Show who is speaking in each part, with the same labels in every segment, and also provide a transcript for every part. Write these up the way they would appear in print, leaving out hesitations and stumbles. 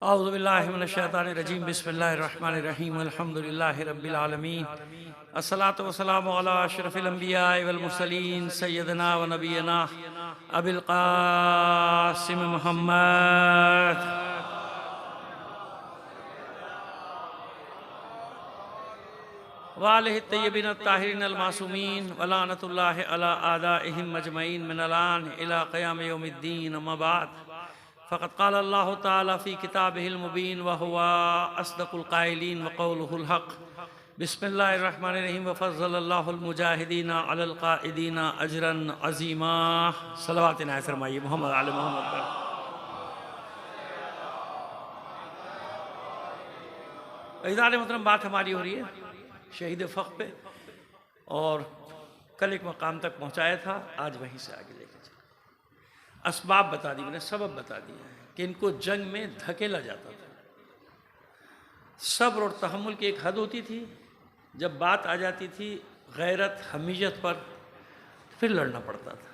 Speaker 1: اعوذ باللہ من الشیطان الرجیم بسم اللہ الرحمن الرحیم الحمدللہ رب العالمین الصلاة والسلام علی اشرف الانبیاء والمرسلین سیدنا و نبینا ابی القاسم محمد وآلہ الطیبین الطاہرین المعصومین ولعنۃ اللہ علی اعدائہم مجمعین من الان الی قیام یوم الدین اما بعد فقد قال اللہ تعالی فی کتابہ المبین وہو اصدق القائلین وقولہ الحق بسم اللہ الرحمن الرحیم وفضل اللہ المجاہدین علی القائدین اجرا عظیما صلوات نائے فرمائیے محمد علی محمد پر عزیزان محترم، بات ہماری ہو رہی ہے شہید فخر پہ، اور کل ایک مقام تک پہنچایا تھا، آج وہیں سے آگے لے کے چلیں۔ اسباب بتا دی، میں نے سبب بتا دیا ہے کہ ان کو جنگ میں دھکیلا جاتا تھا۔ صبر اور تحمل کی ایک حد ہوتی تھی، جب بات آ جاتی تھی غیرت حمیت پر پھر لڑنا پڑتا تھا،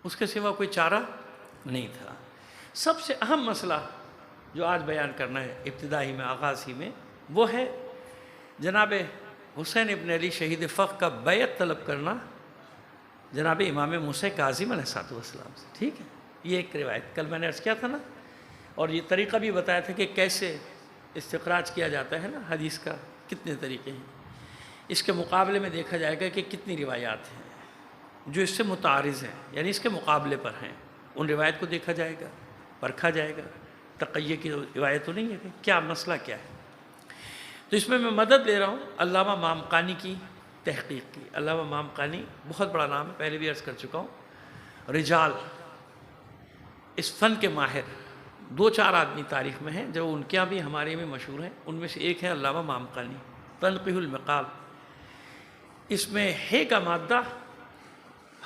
Speaker 1: اس کے سوا کوئی چارہ نہیں تھا۔ سب سے اہم مسئلہ جو آج بیان کرنا ہے ابتدائی میں، آغاز ہی میں، وہ ہے جناب حسین ابن علی شہید فخر کا بیعت طلب کرنا جناب امام موسیٰ کاظم علیہ السلام سے۔ ٹھیک ہے، یہ ایک روایت کل میں نے عرض کیا تھا نا، اور یہ طریقہ بھی بتایا تھا کہ کیسے استخراج کیا جاتا ہے نا حدیث کا، کتنے طریقے ہیں۔ اس کے مقابلے میں دیکھا جائے گا کہ کتنی روایات ہیں جو اس سے متعارض ہیں، یعنی اس کے مقابلے پر ہیں۔ ان روایت کو دیکھا جائے گا، پرکھا جائے گا، تقیہ کی روایت تو نہیں ہے کہ کیا مسئلہ کیا ہے۔ تو اس میں مدد لے رہا ہوں علامہ مامقانی کی تحقیق کی۔ علامہ مامقانی بہت بڑا نام ہے، پہلے بھی عرض کر چکا ہوں۔ رجال اس فن کے ماہر دو چار آدمی تاریخ میں ہیں جو ان کے یہاں بھی ہمارے میں مشہور ہیں، ان میں سے ایک ہے علامہ مامقانی۔ تنقیح المقال، اس میں ہے کا مادہ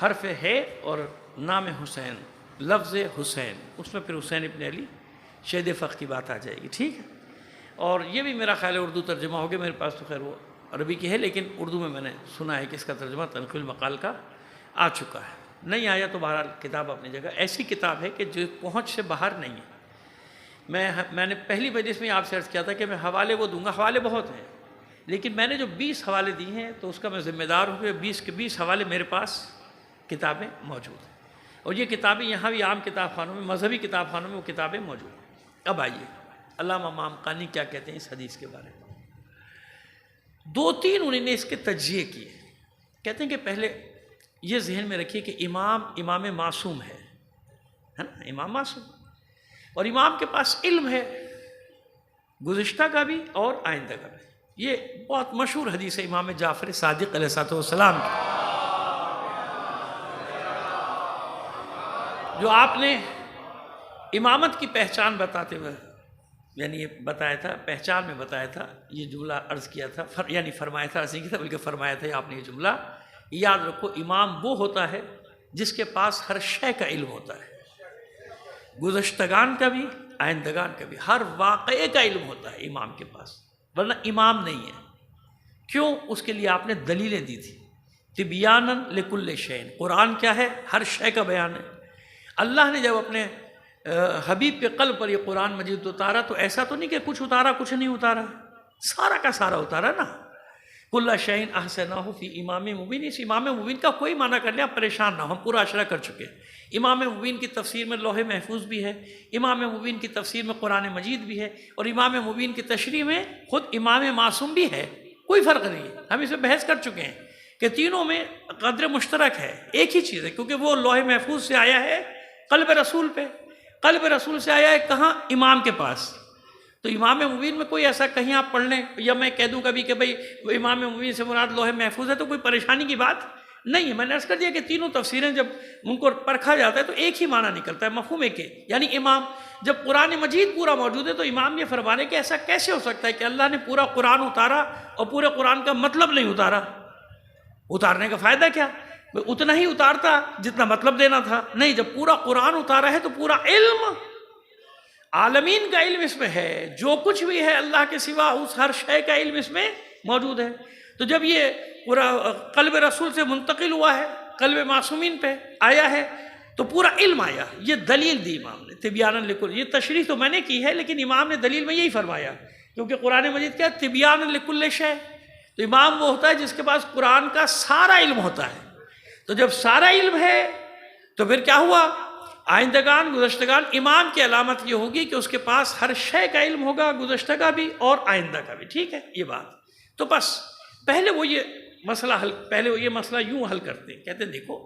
Speaker 1: حرف ہے اور نام حسین، لفظ حسین، اس میں پھر حسین ابن علی شہید فخر کی بات آ جائے گی۔ ٹھیک ہے، اور یہ بھی میرا خیال ہے اردو ترجمہ ہو گیا، میرے پاس تو خیر وہ عربی کی ہے، لیکن اردو میں نے سنا ہے کہ اس کا ترجمہ تنقیح المقال کا آ چکا ہے۔ نہیں آیا تو بہرحال کتاب اپنی جگہ ایسی کتاب ہے کہ جو پہنچ سے باہر نہیں ہے۔ میں نے پہلی مجلس میں آپ سے عرض کیا تھا کہ میں حوالے وہ دوں گا، حوالے بہت ہیں، لیکن میں نے جو 20 حوالے دی ہیں تو اس کا میں ذمہ دار ہوں کہ 20 کے 20 حوالے میرے پاس کتابیں موجود ہیں، اور یہ کتابیں یہاں بھی عام کتاب خانوں میں، مذہبی کتاب خانوں میں وہ کتابیں موجود ہیں۔ اب آئیے علامہ مامقانی کیا کہتے ہیں اس حدیث کے بارے میں۔ دو تین انہوں نے اس کے تجزیے کیے۔ کہتے ہیں کہ پہلے یہ ذہن میں رکھیے کہ امام معصوم ہے نا، امام معصوم، اور امام کے پاس علم ہے گزشتہ کا بھی اور آئندہ کا بھی۔ یہ بہت مشہور حدیث ہے امام جعفر صادق علیہ السلام کی، جو آپ نے امامت کی پہچان بتاتے ہوئے، یعنی یہ بتایا تھا، پہچان میں بتایا تھا، یہ جملہ عرض کیا تھا، یعنی فرمایا تھا، ایسے نہیں تھا بلکہ فرمایا تھا آپ نے یہ جملہ، یاد رکھو امام وہ ہوتا ہے جس کے پاس ہر شے کا علم ہوتا ہے، گزشتگان کا بھی آئندگان کا بھی، ہر واقعے کا علم ہوتا ہے امام کے پاس، ورنہ امام نہیں ہے۔ کیوں؟ اس کے لیے آپ نے دلیلیں دی تھی، تبیانا لکل شیء، قرآن کیا ہے؟ ہر شے کا بیان ہے۔ اللہ نے جب اپنے حبیب کے قلب پر یہ قرآن مجید اتارا تو ایسا تو نہیں کہ کچھ اتارا کچھ نہیں اتارا، سارا کا سارا اتارا نا۔ کل شیء احصیناہ فی امام مبین، اس امام مبین کا کوئی معنی کر لیں، آپ پریشان نہ ہو، ہم پورا اشرہ کر چکے ہیں۔ امام مبین کی تفسیر میں لوح محفوظ بھی ہے، امام مبین کی تفسیر میں قرآن مجید بھی ہے، اور امام مبین کی تشریح میں خود امام معصوم بھی ہے، کوئی فرق نہیں ہے۔ ہم اس میں بحث کر چکے ہیں کہ تینوں میں قدر مشترک ہے، ایک ہی چیز ہے، کیونکہ وہ لوح محفوظ سے آیا ہے قلب رسول پہ، قلب رسول سے آیا ہے کہاں؟ امام کے پاس۔ تو امام مبین میں کوئی ایسا کہیں آپ پڑھ لیں یا میں کہہ دوں کبھی کہ بھئی امام مبین سے مراد لوح محفوظ ہے تو کوئی پریشانی کی بات نہیں ہے۔ میں نے عرض کر دیا کہ تینوں تفسیریں جب ان کو پرکھا جاتا ہے تو ایک ہی معنی نکلتا ہے، مفہوم ایک ہے، یعنی امام۔ جب قرآن مجید پورا موجود ہے تو امام یہ فرمانے کہ ایسا کیسے ہو سکتا ہے کہ اللہ نے پورا قرآن اتارا اور پورے قرآن کا مطلب نہیں اتارا؟ اتارنے کا فائدہ کیا؟ اتنا ہی اتارتا جتنا مطلب دینا تھا، نہیں، جب پورا قرآن اتارا ہے تو پورا علم، عالمین کا علم اس میں ہے، جو کچھ بھی ہے اللہ کے سوا اس ہر شے کا علم اس میں موجود ہے۔ تو جب یہ پورا قلب رسول سے منتقل ہوا ہے، قلب معصومین پہ آیا ہے، تو پورا علم آیا. یہ دلیل دی امام نے تبیان لکل. یہ تشریح تو میں نے کی ہے لیکن امام نے دلیل میں یہی فرمایا کیونکہ قرآن مجید کیا تبیان لکل شے. تو امام وہ ہوتا ہے جس کے پاس قرآن کا سارا علم ہوتا ہے. تو جب سارا علم ہے تو پھر کیا ہوا؟ آئندگان گزشتگان امام کی علامت یہ ہوگی کہ اس کے پاس ہر شے کا علم ہوگا، گزشتہ کا بھی اور آئندہ کا بھی. ٹھیک ہے یہ بات. تو بس پہلے وہ یہ مسئلہ یوں حل کرتے ہیں. کہتے ہیں دیکھو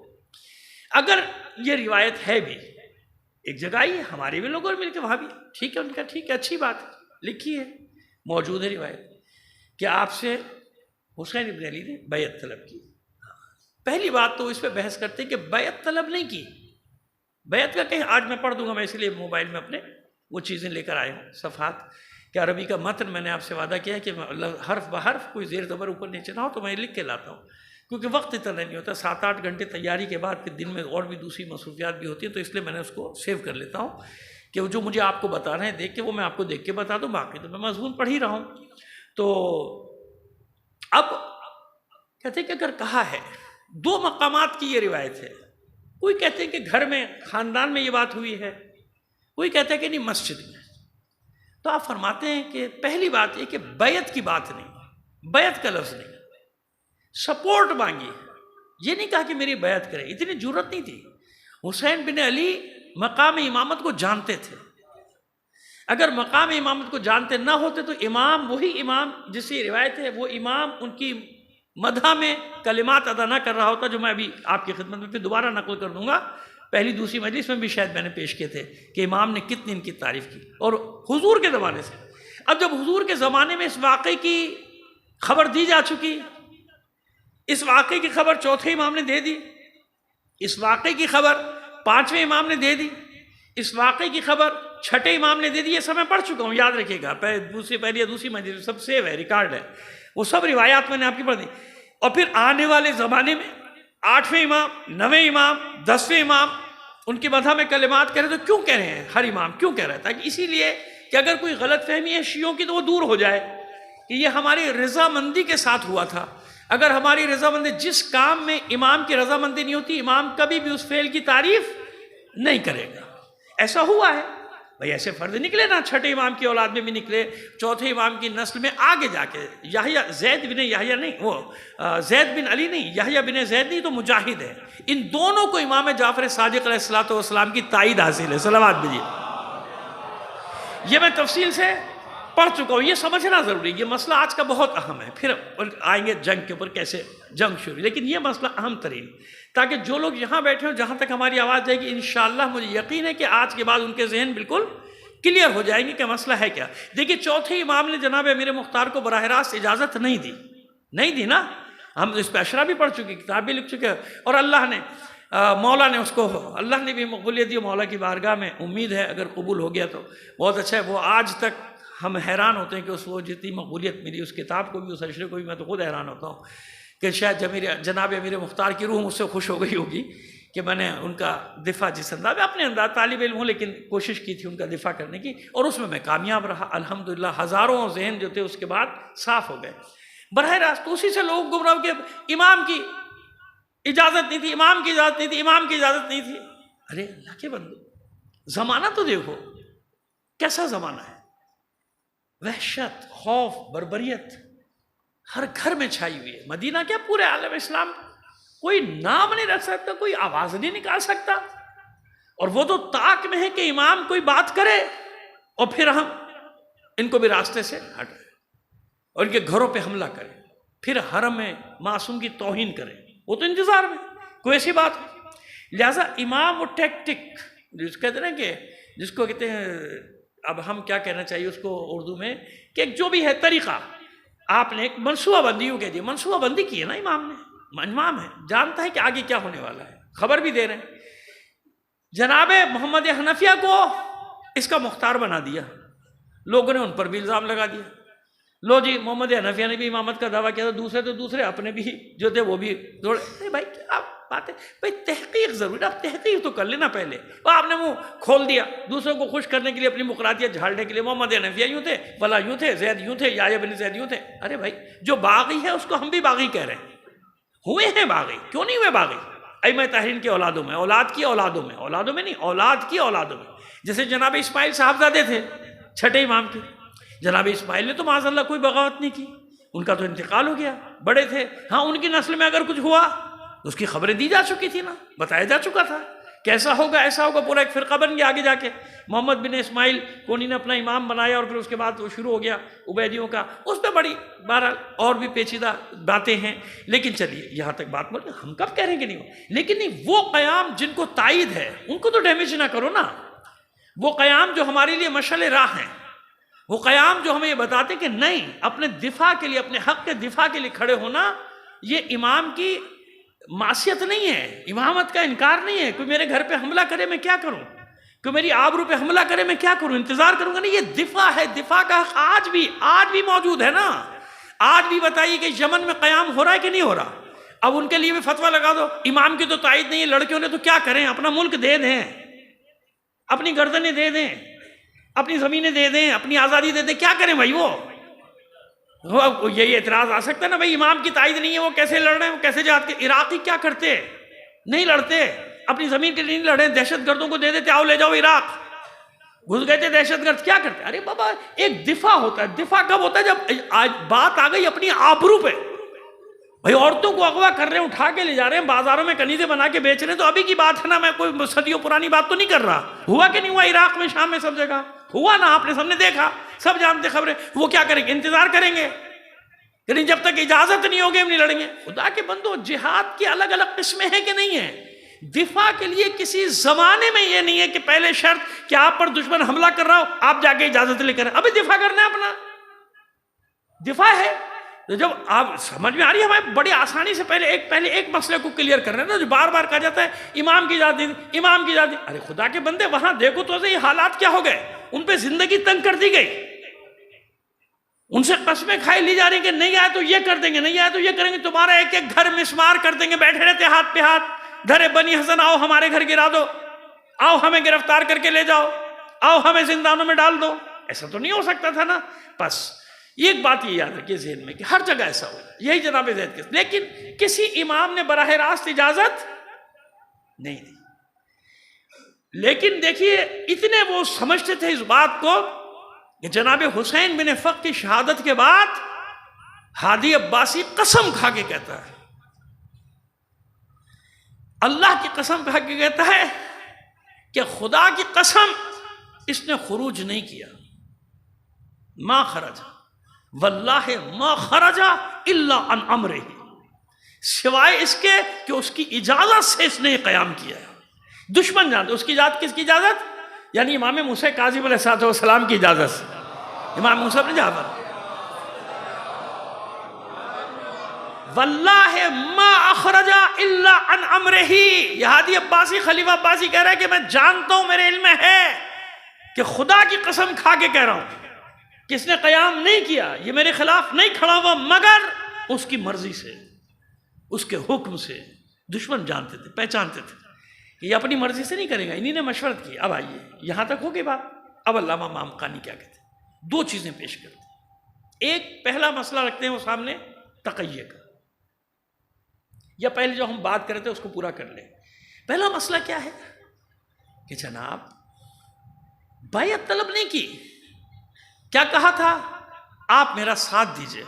Speaker 1: اگر یہ روایت ہے بھی ایک جگہ ہی ہے، ہمارے بھی لوگوں نے مل کے وہاں بھی ٹھیک ہے، ان کا ٹھیک ہے، اچھی بات ہے، لکھی ہے، موجود ہے روایت کہ آپ سے حسین ابن علی نے بیعت طلب کی. پہلی بات تو اس پہ بحث کرتے ہیں کہ بیعت طلب نہیں کی. بیعت کا کہیں آج میں پڑھ دوں گا، میں اس لیے موبائل میں اپنے وہ چیزیں لے کر آئے ہوں صفحات کہ عربی کا متن میں نے آپ سے وعدہ کیا ہے کہ حرف بحرف کوئی زیر زبر اوپر نیچے نہ ہو تو میں لکھ کے لاتا ہوں کیونکہ وقت اتنا نہیں ہوتا. 7-8 گھنٹے تیاری کے بعد پھر دن میں اور بھی دوسری مصروفیات بھی ہوتی ہیں، تو اس لیے میں نے اس کو سیو کر لیتا ہوں کہ جو مجھے آپ کو بتا رہے ہیں دیکھ کے وہ میں آپ کو دیکھ کے بتا دوں، باقی تو میں مضمون پڑھ ہی رہا ہوں. تو اب کہتے ہیں کہ اگر کہا ہے 2 مقامات کی یہ روایت ہے. کوئی کہتے ہیں کہ گھر میں خاندان میں یہ بات ہوئی ہے، کوئی کہتا ہے کہ نہیں مسجد میں. تو آپ فرماتے ہیں کہ پہلی بات یہ کہ بیعت کی بات نہیں، بیعت کا لفظ نہیں، سپورٹ مانگی. یہ نہیں کہا کہ میری بیعت کرے، اتنی جرت نہیں تھی. حسین بن علی مقام امامت کو جانتے تھے. اگر مقام امامت کو جانتے نہ ہوتے تو امام وہی امام جس سے روایت ہے وہ امام ان کی مدح میں کلمات ادا نہ کر رہا ہوتا جو میں ابھی آپ کی خدمت میں پھر دوبارہ نقل کر دوں گا. پہلی دوسری مجلس میں بھی شاید میں نے پیش کیے تھے کہ امام نے کتنی ان کی تعریف کی اور حضور کے زمانے سے. اب جب حضور کے زمانے میں اس واقعے کی خبر دی جا چکی، اس واقعے کی خبر چوتھے امام نے دے دی، اس واقعے کی خبر 5ویں امام نے دے دی، اس واقعے کی خبر 6ٹھے امام نے دے دی. یہ سب میں پڑھ چکا ہوں، یاد رکھیے گا. پہلی یا دوسری مجلس سب سیو ہے، ریکارڈ ہے، وہ سب روایات میں نے آپ کی پڑھ دی. اور پھر آنے والے زمانے میں 8ویں امام، 9ویں امام، 10ویں امام ان کی مدح میں کلمات کہہ رہے تو کیوں کہہ رہے ہیں؟ ہر امام کیوں کہہ رہا ہے؟ تاکہ اسی لیے کہ اگر کوئی غلط فہمی ہے شیعوں کی تو وہ دور ہو جائے کہ یہ ہماری رضامندی کے ساتھ ہوا تھا. اگر ہماری رضامندی، جس کام میں امام کی رضامندی نہیں ہوتی امام کبھی بھی اس فعل کی تعریف نہیں کرے گا. ایسا ہوا ہے بھائی، ایسے فرد نکلے نا، 6ٹھے امام کی اولاد میں بھی نکلے، 4تھے امام کی نسل میں آگے جا کے یحییٰ، زید بن یحییٰ نہیں، وہ زید بن علی نہیں، یحییٰ بن زید نہیں تو مجاہد ہے. ان دونوں کو امام جعفر صادق علیہ الصلوۃ والسلام کی تائید حاصل ہے. صلوات بھیجیے. یہ میں تفصیل سے پڑھ چکا ہوں، یہ سمجھنا ضروری. یہ مسئلہ آج کا بہت اہم ہے، پھر آئیں گے جنگ کے اوپر، کیسے جنگ شروع، لیکن یہ مسئلہ اہم ترین تاکہ جو لوگ یہاں بیٹھے ہوں جہاں تک ہماری آواز جائے گی انشاءاللہ مجھے یقین ہے کہ آج کے بعد ان کے ذہن بالکل کلیئر ہو جائیں گے کہ مسئلہ ہے کیا. دیکھیے 4تھے امام نے جناب امیر مختار کو براہ راست اجازت نہیں دی نا. ہم اس پہ اشرا بھی پڑھ چکے، کتاب بھی لکھ چکے، اور اللہ نے مولا نے اس کو، اللہ نے بھی مقبولیت دی. مولا کی بارگاہ میں امید ہے اگر قبول ہو گیا تو بہت اچھا ہے. وہ آج تک ہم حیران ہوتے ہیں کہ اس وہ جتنی مقبولیت ملی اس کتاب کو بھی، اس اشرے کو بھی، میں تو خود حیران ہوتا ہوں کہ شاید جناب امیر مختار کی روح مجھ سے خوش ہو گئی ہوگی کہ میں نے ان کا دفاع جس انداز میں، اپنے انداز طالب علم ہوں لیکن کوشش کی تھی ان کا دفاع کرنے کی، اور اس میں کامیاب رہا الحمدللہ. ہزاروں ذہن جو تھے اس کے بعد صاف ہو گئے. براہ راست اسی سے لوگ گمراہ کہ امام کی اجازت نہیں تھی، امام کی اجازت نہیں تھی، امام کی اجازت نہیں تھی. ارے اللہ کے بندو، زمانہ تو دیکھو کیسا زمانہ ہے. وحشت، خوف، بربریت ہر گھر میں چھائی ہوئی ہے. مدینہ کیا پورے عالم اسلام، کوئی نام نہیں رکھ سکتا، کوئی آواز نہیں نکال سکتا، اور وہ تو طاق میں ہے کہ امام کوئی بات کرے اور پھر ہم ان کو بھی راستے سے ہٹائیں اور ان کے گھروں پہ حملہ کریں، پھر حرم میں معصوم کی توہین کریں. وہ تو انتظار میں کوئی ایسی بات نہیں. لہٰذا امام و ٹیکٹک جس کہتے ہیں کہ جس کو کہتے ہیں، اب ہم کیا کہنا چاہیے اس کو اردو میں، کہ جو بھی ہے طریقہ، آپ نے ایک منصوبہ بندی یوں کہہ دی، منصوبہ بندی کی ہے نا امام نے. امام ہے، جانتا ہے کہ آگے کیا ہونے والا ہے، خبر بھی دے رہے ہیں. جناب محمد حنفیہ کو اس کا مختار بنا دیا، لوگوں نے ان پر بھی الزام لگا دیا. لو جی محمد حنفیہ نے بھی امامت کا دعویٰ کیا تھا، دوسرے اپنے بھی جو تھے وہ بھی دوڑے. بھائی کیا بات ہے بھائی، تحقیق ضروری، آپ تحقیق تو کر لینا پہلے. وہ آپ نے منہ کھول دیا دوسروں کو خوش کرنے کے لیے، اپنی مقراطیت جھاڑنے کے لیے. محمد حنفیہ یوں تھے، فلاں یوں تھے، زید یوں تھے، یحییٰ بن زید یوں تھے. ارے بھائی جو باغی ہے اس کو ہم بھی باغی کہہ رہے ہیں، ہوئے ہیں باغی، کیوں نہیں ہوئے باغی؟ ائمہ طاہرین کی اولادوں میں، اولاد کی اولادوں میں، اولادوں میں نہیں، اولاد کی اولادوں میں. جیسے جناب اسماعیل صاحبزادے تھے چھٹے امام کے. جناب اسماعیل نے تو معاذ اللہ کوئی بغاوت نہیں کی، ان کا تو انتقال ہو گیا، بڑے تھے. ہاں ان کی نسل میں اگر کچھ ہوا تو اس کی خبریں دی جا چکی تھی نا، بتایا جا چکا تھا کیسا ہوگا ایسا ہوگا، پورا ایک فرقہ بن گیا آگے جا کے. محمد بن اسماعیل کو انہیں نے اپنا امام بنایا اور پھر اس کے بعد وہ شروع ہو گیا عبیدیوں کا. اس پہ بڑی بہرحال اور بھی پیچیدہ باتیں ہیں، لیکن چلیے یہاں تک بات بولیں. ہم کب کہہ رہے ہیں کہ نہیں ہو، لیکن نہیں وہ قیام جن کو تائید ہے ان کو تو ڈیمیج نہ کرو نا. وہ قیام جو ہمارے لیے مشعل راہ ہیں، وہ قیام جو ہمیں یہ بتاتے کہ نہیں، اپنے دفاع کے لیے، اپنے حق کے دفاع کے لیے کھڑے ہونا یہ امام کی معصیت نہیں ہے، امامت کا انکار نہیں ہے. کوئی میرے گھر پہ حملہ کرے میں کیا کروں، کوئی میری آبرو پہ حملہ کرے میں کیا کروں، انتظار کروں گا؟ نہیں، یہ دفاع ہے. دفاع کا حق آج بھی موجود ہے نا. آج بھی بتائیے کہ یمن میں قیام ہو رہا ہے کہ نہیں ہو رہا؟ اب ان کے لیے بھی فتویٰ لگا دو، امام کی تو تائید نہیں ہے، لڑکیوں نے تو کیا کریں، اپنا ملک دے دیں، اپنی گردنیں دے دیں، اپنی زمینیں دے دیں، اپنی آزادی دے دیں. کیا کریں بھائی؟ وہ یہی اعتراض آ سکتا ہے نا بھائی، امام کی تائید نہیں ہے، وہ کیسے لڑ رہے ہیں، وہ کیسے جہاد کے؟ عراقی کیا کرتے؟ نہیں لڑتے، اپنی زمین کے لیے نہیں لڑے، دہشت گردوں کو دے دیتے، آؤ لے جاؤ عراق. گھس گئے تھے دہشت گرد، کیا کرتے؟ ارے بابا ایک دفاع ہوتا ہے. دفاع کب ہوتا ہے؟ جب آج بات آ گئی اپنی آبرو پہ. بھائی عورتوں کو اغوا کر رہے ہیں، اٹھا کے لے جا رہے ہیں، بازاروں میں کنیزیں بنا کے بیچ رہے ہیں، تو ابھی کی بات ہے نا، میں کوئی صدیوں پرانی بات تو نہیں کر رہا. ہوا کہ نہیں ہوا؟ عراق میں، شام میں، سب جگہ ہوا نا، آپ نے سب نے دیکھا، سب جانتے خبریں. وہ کیا کریں گے؟ انتظار کریں گے، لیکن جب تک اجازت نہیں ہوگی ہم نہیں لڑیں گے. خدا کے بندو، جہاد کی الگ الگ قسمیں ہیں کہ نہیں ہیں؟ دفاع کے لیے کسی زمانے میں یہ نہیں ہے کہ پہلے شرط کہ آپ پر دشمن حملہ کر رہا ہو آپ جا کے اجازت لے کر، ابھی دفاع کرنا ہے، اپنا دفاع ہے. تو جب آپ سمجھ میں آ رہی ہے، ہمیں بڑی آسانی سے پہلے ایک مسئلے کو کلیئر کر رہے ہیں نا، جو بار بار کہا جاتا ہے امام کی اجازت، امام کی اجازت. ارے خدا کے بندے، وہاں دیکھو تو یہ حالات کیا ہو گئے، ان پہ زندگی تنگ کر دی گئی، ان سے قسمیں کھائی لی جا رہی کہ نہیں آئے تو یہ کر دیں گے، نہیں آئے تو یہ کریں گے، تمہارا ایک ایک گھر مسمار کر دیں گے. بیٹھے رہتے ہاتھ پہ ہاتھ، گھر بنی حسن، آؤ ہمارے گھر گرا دو، آؤ ہمیں گرفتار کر کے لے جاؤ، آؤ ہمیں زندانوں میں ڈال دو. ایسا تو نہیں ہو سکتا تھا نا. بس ایک بات یہ یاد رکھیے ذہن میں کہ ہر جگہ ایسا ہو، یہی جناب زید کے، لیکن کسی امام نے براہ راست اجازت نہیں دی. لیکن دیکھیے اتنے وہ سمجھتے تھے اس بات کو کہ جناب حسین بن فق کی شہادت کے بعد ہادی عباسی قسم کھا کے کہتا ہے، اللہ کی قسم کھا کے کہتا ہے کہ خدا کی قسم اس نے خروج نہیں کیا، ما خرج، واللہ ما خرج الا عن امرہ، سوائے اس کے کہ اس کی اجازت سے اس نے قیام کیا ہے. دشمن جانتے اس کی اجازت، کس کی اجازت؟ یعنی امام موسیٰ کاظم علیہ السلام کی اجازت سے. امام موسیٰ بن جعفر، واللہ ما اخرج الا عن امرہ. یہ ہادی عباسی، خلیفہ عباسی کہہ رہا ہے کہ میں جانتا ہوں، میرے علم میں ہے کہ خدا کی قسم کھا کے کہہ رہا ہوں کہ اس نے قیام نہیں کیا، یہ میرے خلاف نہیں کھڑا ہوا مگر اس کی مرضی سے، اس کے حکم سے. دشمن جانتے تھے، پہچانتے تھے کہ یہ اپنی مرضی سے نہیں کرے گا، انہی نے مشورت کی. اب آئیے یہاں تک ہو گئی بات. اب علامہ مامقانی کیا کہتے ہیں؟ دو چیزیں پیش کرتے ہیں. ایک پہلا مسئلہ رکھتے ہیں وہ سامنے تقیہ کا، یا پہلے جو ہم بات کرتے ہیں اس کو پورا کر لیں. پہلا مسئلہ کیا ہے کہ جناب بیعت طلب نہیں کی. کیا کہا تھا؟ آپ میرا ساتھ دیجئے.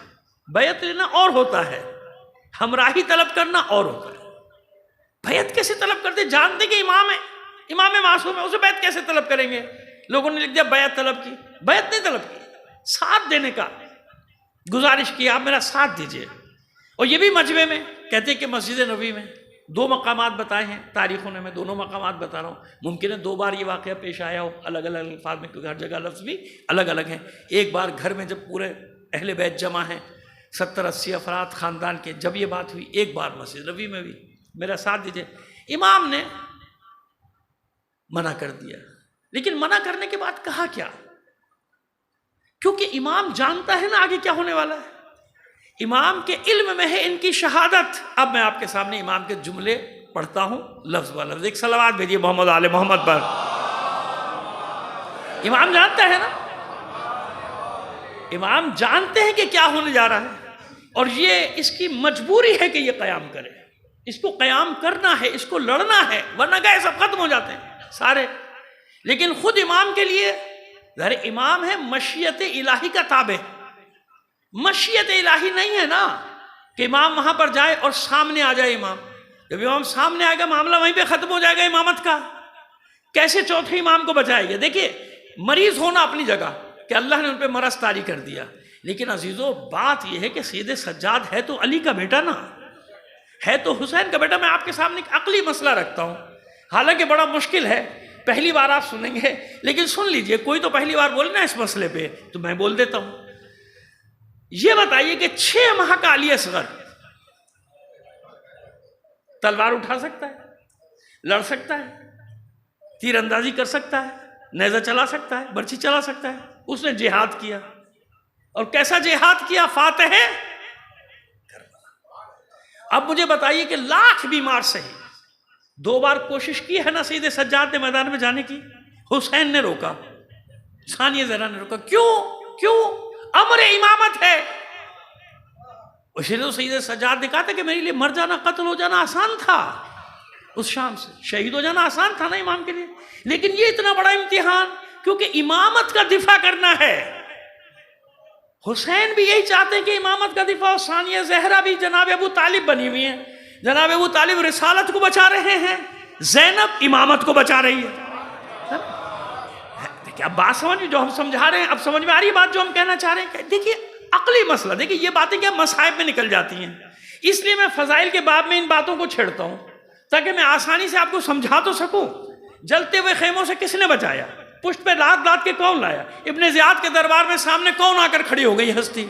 Speaker 1: بیعت لینا اور ہوتا ہے، ہمراہی طلب کرنا اور ہوتا ہے. بیعت کیسے طلب کرتے؟ جانتے کہ امام ہے، امام معصوم ہے، اسے بیعت کیسے طلب کریں گے؟ لوگوں نے لکھ دیا بیعت طلب کی. بیعت نہیں طلب کی، ساتھ دینے کا گزارش کی، آپ میرا ساتھ دیجئے. اور یہ بھی مجمع میں کہتے ہیں کہ مسجد نبوی میں دو مقامات بتائے ہیں تاریخوں نے، میں دونوں مقامات بتا رہا ہوں. ممکن ہے دو بار یہ واقعہ پیش آیا ہو الگ الگ الفاظ میں، کیونکہ ہر جگہ لفظ بھی الگ الگ ہیں. ایک بار گھر میں جب پورے اہل بیت جمع ہیں، 70-80 افراد خاندان کے، جب یہ بات ہوئی. ایک بار مسجد نبوی میں بھی میرا ساتھ دیجئے. امام نے منع کر دیا، لیکن منع کرنے کے بعد کہا کیا؟ کیونکہ امام جانتا ہے نا آگے کیا ہونے والا ہے، امام کے علم میں ہے ان کی شہادت. اب میں آپ کے سامنے امام کے جملے پڑھتا ہوں لفظ با لفظ. ایک صلوات بھیجیے محمد آل محمد پر. امام جانتا ہے نا، امام جانتے ہیں کہ کیا ہونے جا رہا ہے، اور یہ اس کی مجبوری ہے کہ یہ قیام کرے. اس کو قیام کرنا ہے، اس کو لڑنا ہے، ورنہ گئے سب ختم ہو جاتے ہیں سارے۔ لیکن خود امام کے لیے ظاہر امام ہے مشیت الہی کا تابع، مشیت الہی نہیں ہے نا کہ امام وہاں پر جائے اور سامنے آ جائے امام۔ جب امام سامنے آئے گا معاملہ وہیں پہ ختم ہو جائے گا امامت کا، کیسے چوتھے امام کو بچائے گا؟ دیکھیے مریض ہونا اپنی جگہ کہ اللہ نے ان پہ مرض طاری کر دیا، لیکن عزیزو بات یہ ہے کہ سید سجاد ہے تو علی کا بیٹا نا، ہے تو حسین کا بیٹا۔ میں آپ کے سامنے ایک عقلی مسئلہ رکھتا ہوں، حالانکہ بڑا مشکل ہے، پہلی بار آپ سنیں گے، لیکن سن لیجئے، کوئی تو پہلی بار بولنا اس مسئلے پہ تو میں بول دیتا ہوں۔ یہ بتائیے کہ 6 ماہ کا علی اصغر تلوار اٹھا سکتا ہے، لڑ سکتا ہے، تیر اندازی کر سکتا ہے، نیزہ چلا سکتا ہے، برچھی چلا سکتا ہے؟ اس نے جہاد کیا، اور کیسا جہاد کیا؟ فاتح کربلا۔ اب مجھے بتائیے کہ لاکھ بیمار صحیح 2 بار کوشش کی ہے نا سید سجاد نے میدان میں جانے کی؟ حسین نے روکا، ثانیہ زہرا نے روکا، کیوں؟ امر امامت ہے۔ اسی لیے سید سجاد نے کہا تھا کہ میرے لیے مر جانا، قتل ہو جانا آسان تھا، اس شام سے شہید ہو جانا آسان تھا نا امام کے لیے، لیکن یہ اتنا بڑا امتحان کیونکہ امامت کا دفاع کرنا ہے۔ حسین بھی یہی چاہتے ہیں کہ امامت کا دفاع، ثانیہ زہرا بھی جناب ابو طالب بنی ہوئی ہیں، جناب ابو طالب رسالت کو بچا رہے ہیں، زینب امامت کو بچا رہی ہے۔ دیکھیں اب بات سمجھ میں جو ہم سمجھا رہے ہیں، اب سمجھ میں آ رہی بات جو ہم کہنا چاہ رہے ہیں؟ دیکھیے عقلی مسئلہ، دیکھیے یہ باتیں کیا مصائب میں نکل جاتی ہیں، اس لیے میں فضائل کے باب میں ان باتوں کو چھیڑتا ہوں تاکہ میں آسانی سے آپ کو سمجھا تو سکوں۔ جلتے ہوئے خیموں سے کس نے بچایا؟ پشت پہ لاد کے کون لایا؟ ابن زیاد کے دربار میں سامنے کون آ کر کھڑی ہو گئی ہستی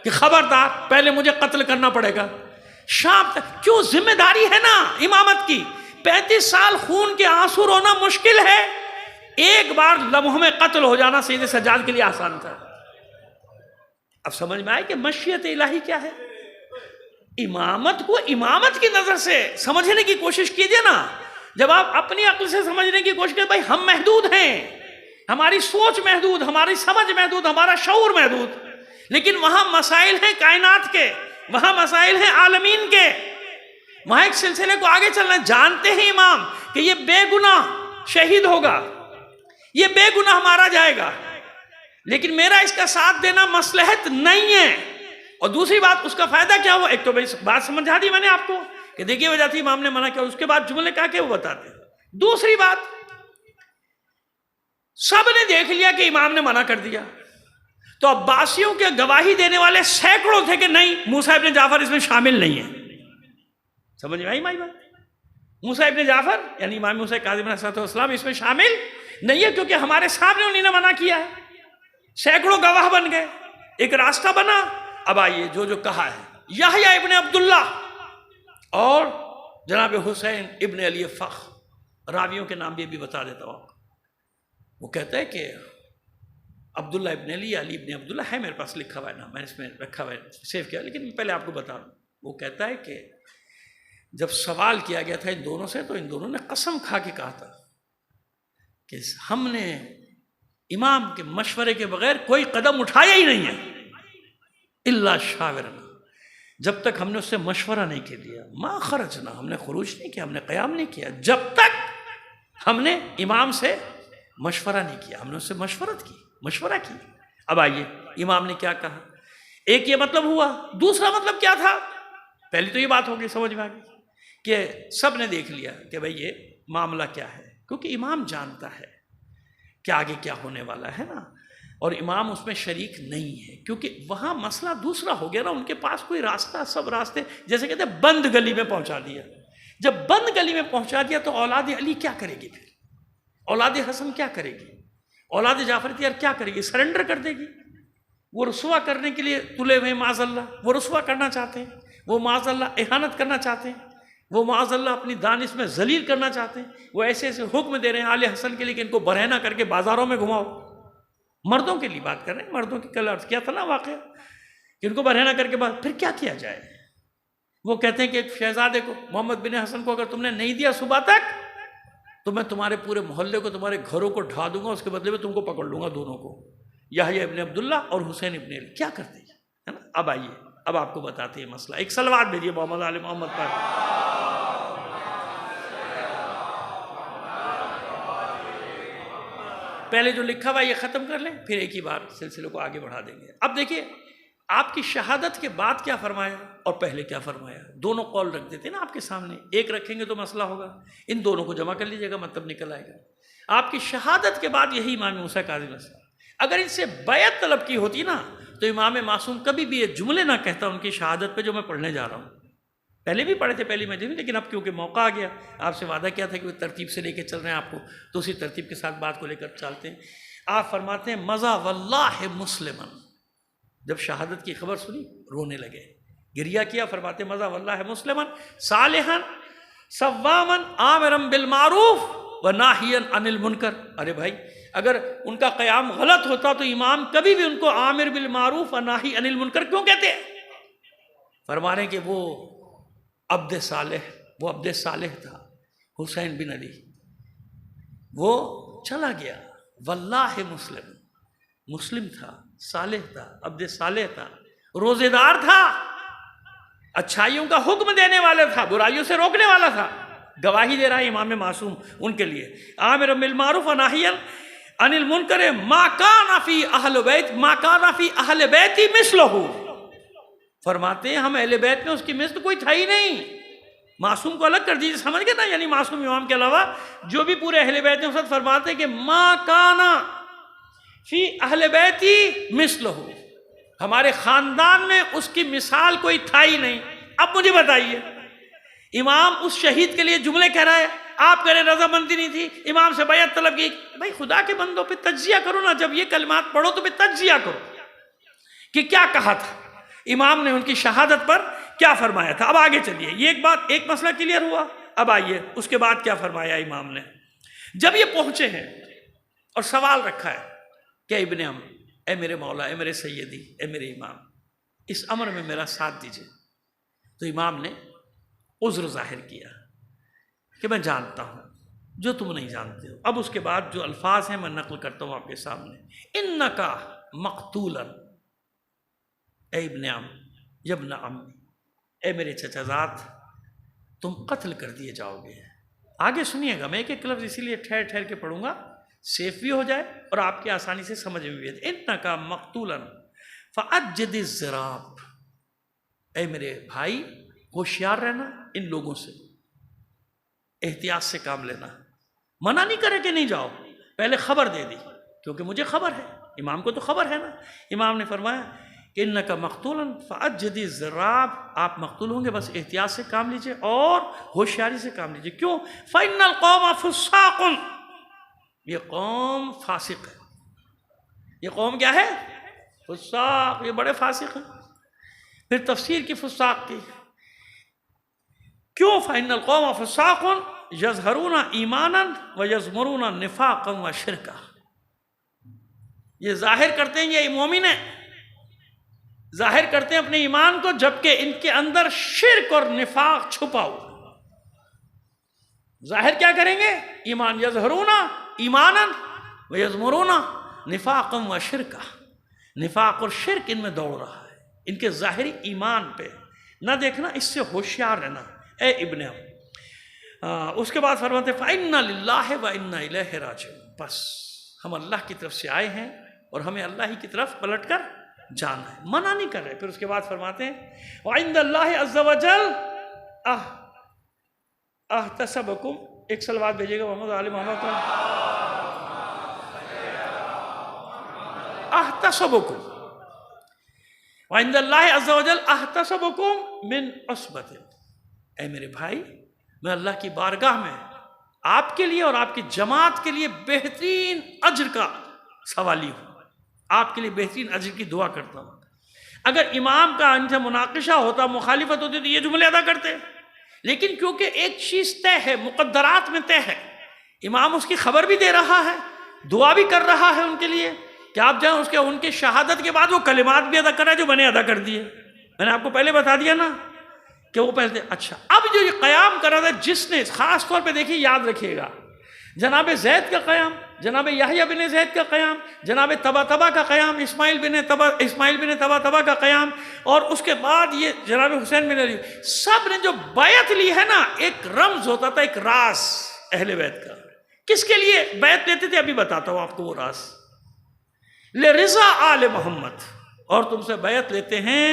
Speaker 1: کہ خبردار پہلے مجھے قتل کرنا پڑے گا؟ شام تک کیوں؟ ذمہ داری ہے نا امامت کی۔ 35 سال خون کے آنسو رونا مشکل ہے، ایک بار لمحوں میں قتل ہو جانا سید سجاد کے لیے آسان تھا۔ اب سمجھ میں آئے کہ مشیت الہی کیا ہے؟ امامت کو امامت کی نظر سے سمجھنے کی کوشش کیجئے نا۔ جب آپ اپنی عقل سے سمجھنے کی کوشش کریں، بھائی ہم محدود ہیں، ہماری سوچ محدود، ہماری سمجھ محدود، ہمارا شعور محدود، لیکن وہاں مسائل ہیں کائنات کے، وہاں مسائل ہیں عالمین کے، وہاں ایک سلسلے کو آگے چلنا۔ جانتے ہیں امام کہ یہ بے گناہ شہید ہوگا، یہ بے گناہ مارا جائے گا، لیکن میرا اس کا ساتھ دینا مصلحت نہیں ہے۔ اور دوسری بات، اس کا فائدہ کیا ہوا؟ ایک تو بات سمجھا دی میں نے آپ کو کہ دیکھیے وجہ تھی امام نے منع کیا، اس کے بعد جملے کہا کہ وہ بتاتے۔ دوسری بات، سب نے دیکھ لیا کہ امام نے منع کر دیا، تو عباسیوں کے گواہی دینے والے سینکڑوں تھے کہ نہیں، موسیٰ ابن جعفر اس میں شامل نہیں ہے۔ سمجھ میں آئی مائی بات؟ موسیٰ ابن جعفر یعنی امام موسیٰ کاظم علیہ السلام اس میں شامل نہیں ہے، کیونکہ ہمارے سامنے انہوں نے منع کیا ہے، سینکڑوں گواہ بن گئے، ایک راستہ بنا۔ اب آئیے جو کہا ہے یحییٰ ابن عبداللہ اور جناب حسین ابن علی فخر، راویوں کے نام بھی بتا دیتا ہوں آپ کو۔ وہ کہتا ہے کہ عبداللہ ابن علی، علی ابن عبداللہ ہے میرے پاس لکھا ہوا ہے نام، میں نے اس میں رکھا ہوا ہے، سیو کیا، لیکن پہلے آپ کو بتا دوں۔ وہ کہتا ہے کہ جب سوال کیا گیا تھا ان دونوں سے، تو ان دونوں نے قسم کھا کے کہا تھا کہ ہم نے امام کے مشورے کے بغیر کوئی قدم اٹھایا ہی نہیں ہے، الا شاورنا، جب تک ہم نے اس سے مشورہ نہیں کر لیا، ما خرجنا، ہم نے خروج نہیں کیا، ہم نے قیام نہیں کیا، جب تک ہم نے امام سے مشورہ نہیں کیا، ہم نے اس سے مشورہ کی۔ اب آئیے امام نے کیا کہا، ایک یہ مطلب ہوا، دوسرا مطلب کیا تھا؟ پہلی تو یہ بات ہوگی سمجھ میں آ گئی کہ سب نے دیکھ لیا کہ بھئی یہ معاملہ کیا ہے، کیونکہ امام جانتا ہے کہ آگے کیا ہونے والا ہے نا، اور امام اس میں شریک نہیں ہے، کیونکہ وہاں مسئلہ دوسرا ہو گیا نا، ان کے پاس کوئی راستہ، سب راستے جیسے کہتے ہیں بند گلی میں پہنچا دیا۔ جب بند گلی میں پہنچا دیا تو اولاد علی کیا کرے گی؟ پھر اولاد حسن کیا کرے گی؟ اولاد جعفر تیار کیا کرے گی؟ سرنڈر کر دے گی؟ وہ رسوا کرنے کے لیے تلے ہوئے، معاذ اللہ وہ رسوا کرنا چاہتے ہیں، وہ معاذ اللہ اہانت کرنا چاہتے ہیں، وہ معاذ اللہ اپنی دانش میں ذلیل کرنا چاہتے ہیں، وہ ایسے ایسے حکم دے رہے ہیں آل حسن کے لیے کہ ان کو برہنہ کر کے بازاروں میں گھماؤ۔ مردوں کے لیے بات کر رہے ہیں، مردوں کی کل عرض کیا تھا نا واقعہ کہ ان کو برہنہ کر کے بعد پھر کیا کیا جائے؟ وہ کہتے ہیں کہ ایک شہزادے کو، محمد بن حسن کو، اگر تم نے نہیں دیا صبح تک تو میں تمہارے پورے محلے کو، تمہارے گھروں کو ڈھا دوں گا، اس کے بدلے میں تم کو پکڑ لوں گا دونوں کو، یحییٰ ابن عبداللہ اور حسین ابن علی۔ کیا کرتے ہیں نا؟ اب آئیے اب آپ کو بتاتے ہیں مسئلہ۔ ایک صلوات بھیجیے محمد آل محمد پر۔ پہلے جو لکھا ہوا یہ ختم کر لیں، پھر ایک ہی بار سلسلے کو آگے بڑھا دیں گے۔ اب دیکھیے آپ کی شہادت کے بعد کیا فرمایا اور پہلے کیا فرمایا، دونوں قول رکھ دیتے ہیں نا آپ کے سامنے، ایک رکھیں گے تو مسئلہ ہوگا، ان دونوں کو جمع کر لیجیے گا، مطلب نکل آئے گا۔ آپ کی شہادت کے بعد یہی امام موسیٰ کاظم السلام، اگر ان سے بیعت طلب کی ہوتی نا تو امام معصوم کبھی بھی یہ جملے نہ کہتا ان کی شہادت پہ جو میں پڑھنے جا رہا ہوں۔ پہلے بھی پڑھے تھے پہلی مجلس میں، لیکن اب کیونکہ موقع آ گیا، آپ سے وعدہ کیا تھا کہ وہ ترتیب سے لے کے چل رہے ہیں آپ کو، تو اسی ترتیب کے ساتھ بات کو لے کر چلتے ہیں۔ آپ فرماتے ہیں مضی واللہ مسلمن، جب شہادت کی خبر سنی رونے لگے، گریہ کیا، فرماتے ہیں مضی واللہ مسلمن صالحا صواما آمرا بالمعروف وناہیا عن المنکر۔ ارے بھائی اگر ان کا قیام غلط ہوتا تو امام کبھی بھی ان کو عامر بالمعروف و ناہی عن المنکر کیوں کہتے ہیں؟ فرما رہے ہیں کہ وہ عبد صالح تھا، حسین بن علی، وہ چلا گیا، واللہ مسلم تھا، صالح تھا، عبد صالح تھا، روزے دار تھا، اچھائیوں کا حکم دینے والا تھا، برائیوں سے روکنے والا تھا۔ گواہی دے رہا ہے امام معصوم ان کے لیے، عامر بالمعروف و ناہی عن المنکر ما کان فی اہل بیتی مثلہ۔ فرماتے ہیں ہم اہل بیت میں اس کی مثل کوئی تھا ہی نہیں۔ معصوم کو الگ کر دیجیے، سمجھ گئے نا، یعنی معصوم امام کے علاوہ جو بھی پورے اہل بیت میں ساتھ فرماتے ہیں کہ ما کان فی اہل بیتی مثلہ، ہمارے خاندان میں اس کی مثال کوئی تھا ہی نہیں۔ اب مجھے بتائیے، امام اس شہید کے لیے جملے کہہ رہا ہے، آپ کہہ رہے رضامندی نہیں تھی، امام سے بیعت طلب کی۔ بھائی خدا کے بندوں پہ تجزیہ کرو نا، جب یہ کلمات پڑھو تو پہ تجزیہ کرو کہ کیا کہا تھا امام نے، ان کی شہادت پر کیا فرمایا تھا۔ اب آگے چلیے، یہ ایک مسئلہ کلیئر ہوا، اب آئیے اس کے بعد کیا فرمایا امام نے۔ جب یہ پہنچے ہیں اور سوال رکھا ہے کہ ابن ام، اے میرے مولا، اے میرے سیدی، اے میرے امام، اس امر میں میرا ساتھ دیجئے، تو امام نے عذر ظاہر کیا کہ میں جانتا ہوں جو تم نہیں جانتے ہو۔ اب اس کے بعد جو الفاظ ہیں میں نقل کرتا ہوں آپ کے سامنے۔ انکا مقتولا، اے ابن ام، یبن امی، اے میرے چچا زاد، تم قتل کر دیے جاؤ گے۔ آگے سنیے گا، میں ایک ایک لفظ اسی لیے ٹھہر ٹھہر کے پڑھوں گا، سیف بھی ہو جائے اور آپ کی آسانی سے سمجھ میں بھی آئے۔ انکا مقتولا فاجد الضراب، اے میرے بھائی ہوشیار رہنا، ان لوگوں سے احتیاط سے کام لینا، منع نہیں کرے کہ نہیں جاؤ، پہلے خبر دے دی، کیونکہ مجھے خبر ہے، امام کو تو خبر ہے نا۔ امام نے فرمایا کہ انکا مقتولا فاجد الضراب، آپ مقتول ہوں گے، بس احتیاط سے کام لیجئے اور ہوشیاری سے کام لیجئے۔ کیوں؟ فإن القوم فساق، یہ قوم فاسق ہے۔ یہ قوم کیا ہے؟ فساق، یہ بڑے فاسق ہیں۔ پھر تفسیر کی فساق کی، کیوں؟ فإن القوم فساق یظہرون ایمانا ویضمرون نفاقا وشرکا، یہ ظاہر کرتے ہیں، یہ مومن ہیں، ظاہر کرتے ہیں اپنے ایمان کو، جبکہ ان کے اندر شرک اور نفاق چھپا ہوا۔ ظاہر کیا کریں گے؟ ایمان، یظہرون ایمانا ویضمرون نفاقا وشرکا، نفاق اور شرک ان میں دوڑ رہا ہے، ان کے ظاہری ایمان پہ نہ دیکھنا، اس سے ہوشیار رہنا اے ابن ام۔ اس کے بعد فرماتے ہیں فَإِنَّا لِلَّهِ وَإِنَّا إِلَيْهِ راجعون، بس ہم اللہ کی طرف سے آئے ہیں اور ہمیں اللہ ہی کی طرف پلٹ کر جانا ہے، منع نہیں کر رہے۔ پھر اس کے بعد فرماتے ہیں وَعِنْدَ اللَّهِ عَزَّ وَجَلَّ احتسبکم، ایک صلوات بھیجیے گا محمد علی محمد کو، احتسبکم وَعِنْدَ اللَّهِ عَزَّ وَجَلَّ احتسبکم من عصبۃ، اے میرے بھائی میں اللہ کی بارگاہ میں آپ کے لیے اور آپ کی جماعت کے لیے بہترین اجر کا سوالی ہوں، آپ کے لیے بہترین اجر کی دعا کرتا ہوں۔ اگر امام کا ان سے مناقشہ ہوتا، مخالفت ہوتی تو یہ جملے ادا کرتے، لیکن کیونکہ ایک چیز طے ہے، مقدرات میں طے ہے، امام اس کی خبر بھی دے رہا ہے، دعا بھی کر رہا ہے ان کے لیے کہ آپ جائیں، اس کے ان کی شہادت کے بعد وہ کلمات بھی ادا کر رہا ہے جو میں نے ادا کر دیے، میں نے آپ کو پہلے بتا دیا نا کہ وہ پہلے۔ اچھا اب جو یہ قیام کر رہا تھا، جس نے خاص طور پہ دیکھیے، یاد رکھیے گا، جناب زید کا قیام، جناب یحییٰ بن زید کا قیام، جناب طبا کا قیام، اسماعیل بن طبا کا قیام، اور اس کے بعد یہ جناب حسین بن علی، سب نے جو بیعت لی ہے نا، ایک رمز ہوتا تھا، ایک راز اہل بیت کا کس کے لیے بیعت لیتے تھے؟ ابھی بتاتا ہوں آپ کو وہ راز. لرضا آل محمد، اور تم سے بیعت لیتے ہیں